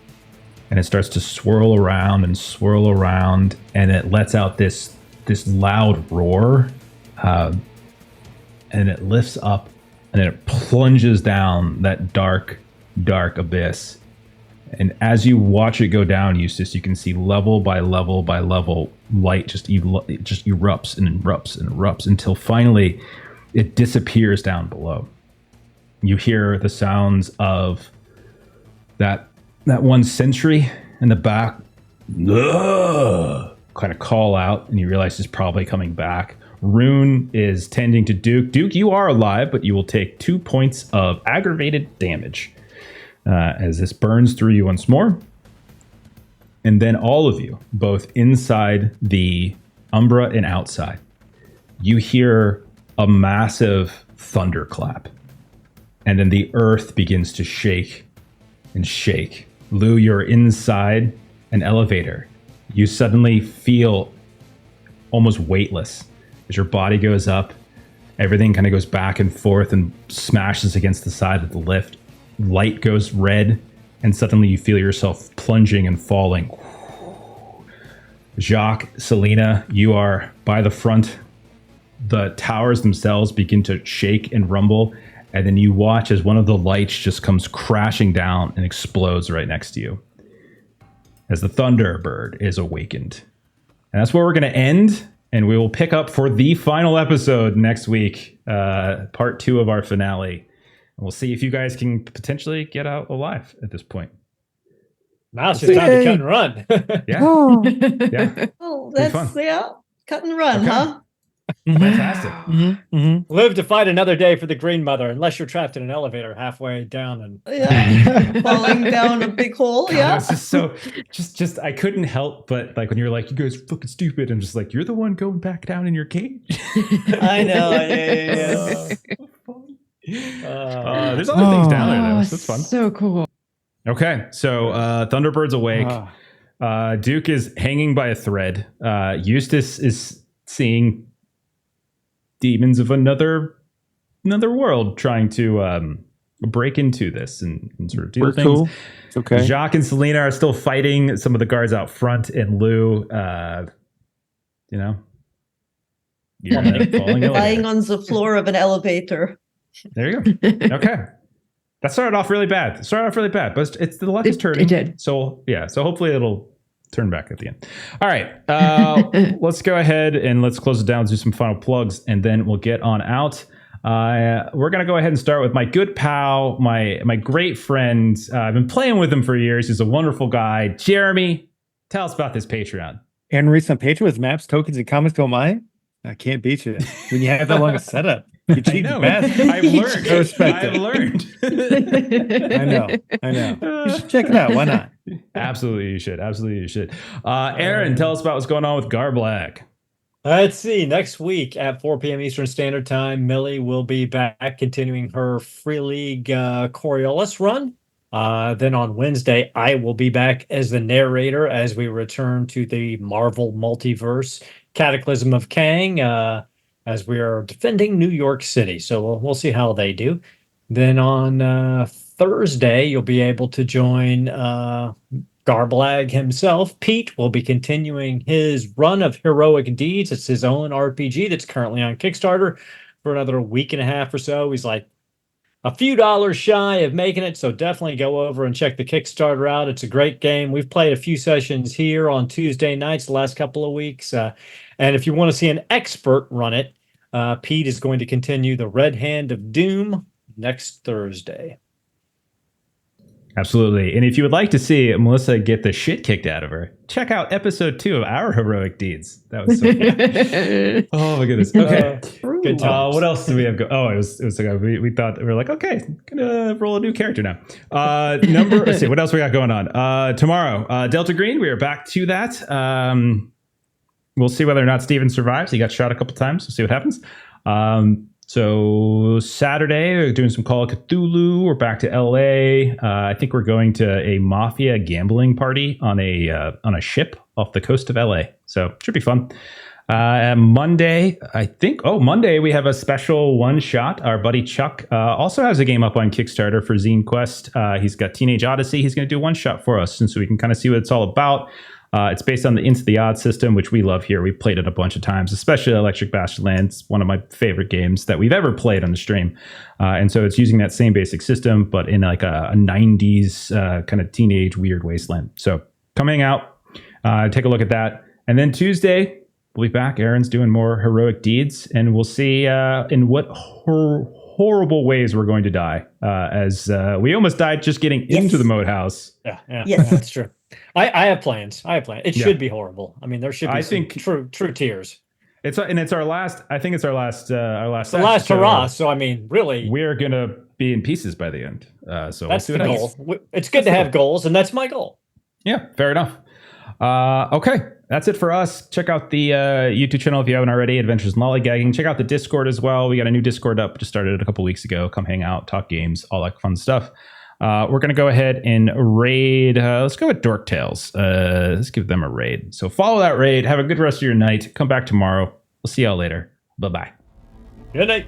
and it starts to swirl around, and it lets out this loud roar, and it lifts up, and then it plunges down that dark abyss. And as you watch it go down, Eustace, you can see level by level by level, light just erupts and erupts and erupts until finally it disappears down below. You hear the sounds of that one sentry in the back kind of call out, and you realize he's probably coming back. Rune is tending to Duke. Duke, you are alive, but you will take 2 points of aggravated damage as this burns through you once more. And then all of you, both inside the Umbra and outside, you hear a massive thunderclap. And then the earth begins to shake and shake. Lou, you're inside an elevator. You suddenly feel almost weightless as your body goes up. Everything kind of goes back and forth and smashes against the side of the lift. Light goes red, and suddenly you feel yourself plunging and falling. Jacques, Selena, you are by the front. The towers themselves begin to shake and rumble, and then you watch as one of the lights just comes crashing down and explodes right next to you as the Thunderbird is awakened. And that's where we're going to end, and we will pick up for the final episode next week, part 2 of our finale. And we'll see if you guys can potentially get out alive at this point. Now it's just time to cut and run. Yeah. Yeah. Oh, Pretty that's, fun. yeah, cut and run, Okay. huh? Fantastic. Live to fight another day for the Green Mother, unless you're trapped in an elevator halfway down and Yeah, falling down a big hole, God, yeah. it's just so just I couldn't help but like when you're like, you guys are fucking stupid, I'm just like, you're the one going back down in your cage. I know, yeah. There's other things down there though. Oh, So that's fun. so cool. Okay, so Thunderbird's awake. Duke is hanging by a thread. Eustace is seeing demons of another world trying to break into this and sort of do We're things. cool. It's okay. Jacques and Selena are still fighting some of the guards out front, and Lou, you're in a falling elevator. Lying on the floor of an elevator. There you go. Okay. That started off really bad. But it's the luck is turning. It did. So yeah. So hopefully it'll turn back at the end. All right. Let's go ahead and let's close it down, do some final plugs, and then we'll get on out. We're gonna go ahead and start with my good pal, my great friend. I've been playing with him for years. He's a wonderful guy. Jeremy, tell us about this Patreon. And recent Patreon with maps, tokens, and comments don't mind. I can't beat you when you have that long a setup. You cheat I know, bastard. I've learned. I respect I've it. learned. I know. You should check it out. Why not? Absolutely, you should. Aaron, tell us about what's going on with Garblag. let's see. Next week at 4 p.m. Eastern Standard Time, Millie will be back continuing her Free League Coriolis run. Then on Wednesday, I will be back as the narrator as we return to the Marvel Multiverse Cataclysm of Kang, as we are defending New York City. So we'll see how they do. Then on Thursday, you'll be able to join Garblag himself. Pete will be continuing his run of heroic deeds. It's his own RPG that's currently on Kickstarter for another week and a half or so. He's like a few dollars shy of making it, so definitely go over and check the Kickstarter out. It's a great game. We've played a few sessions here on Tuesday nights the last couple of weeks. And if you want to see an expert run it, Pete is going to continue the Red Hand of Doom next Thursday. Absolutely. And if you would like to see Melissa get the shit kicked out of her, check out episode 2 of Our Heroic Deeds. That was so fun. Oh my goodness. Okay. Good times. What else do we have? It was like we thought we were like, okay, gonna roll a new character now. Let's see what else we got going on. Tomorrow, Delta Green. We are back to that. We'll see whether or not Steven survives. He got shot a couple times. We'll see what happens. So Saturday, we're doing some Call of Cthulhu. We're back to LA. I think we're going to a mafia gambling party on a ship off the coast of LA. So should be fun. Monday, Monday we have a special one shot. Our buddy Chuck also has a game up on Kickstarter for Zine Quest. He's got Teenage Odyssey. He's going to do one shot for us, and so we can kind of see what it's all about. It's based on the Into the Odd system, which we love here. We've played it a bunch of times, especially Electric Bastardland. It's one of my favorite games that we've ever played on the stream. And so it's using that same basic system, but in like a 90s kind of teenage weird wasteland. So coming out, take a look at that. And then Tuesday, we'll be back. Aaron's doing more heroic deeds, and we'll see in what horrible ways we're going to die. As we almost died just getting into the moat house. Yes. That's true. I have plans. It should be horrible. I mean, there should be true tears. It's our last. I think it's our last. The last hurrah. So I mean, really, we're gonna be in pieces by the end. So that's the goal. It's good to have goals, and that's my goal. Yeah, fair enough. Okay, that's it for us. Check out the YouTube channel if you haven't already. Adventures in Lollygagging. Check out the Discord as well. We got a new Discord up. Just started a couple weeks ago. Come hang out, talk games, all that fun stuff. We're going to go ahead and raid. Let's go with Dork Tales. Let's give them a raid. So follow that raid. Have a good rest of your night. Come back tomorrow. We'll see y'all later. Bye-bye. Good night.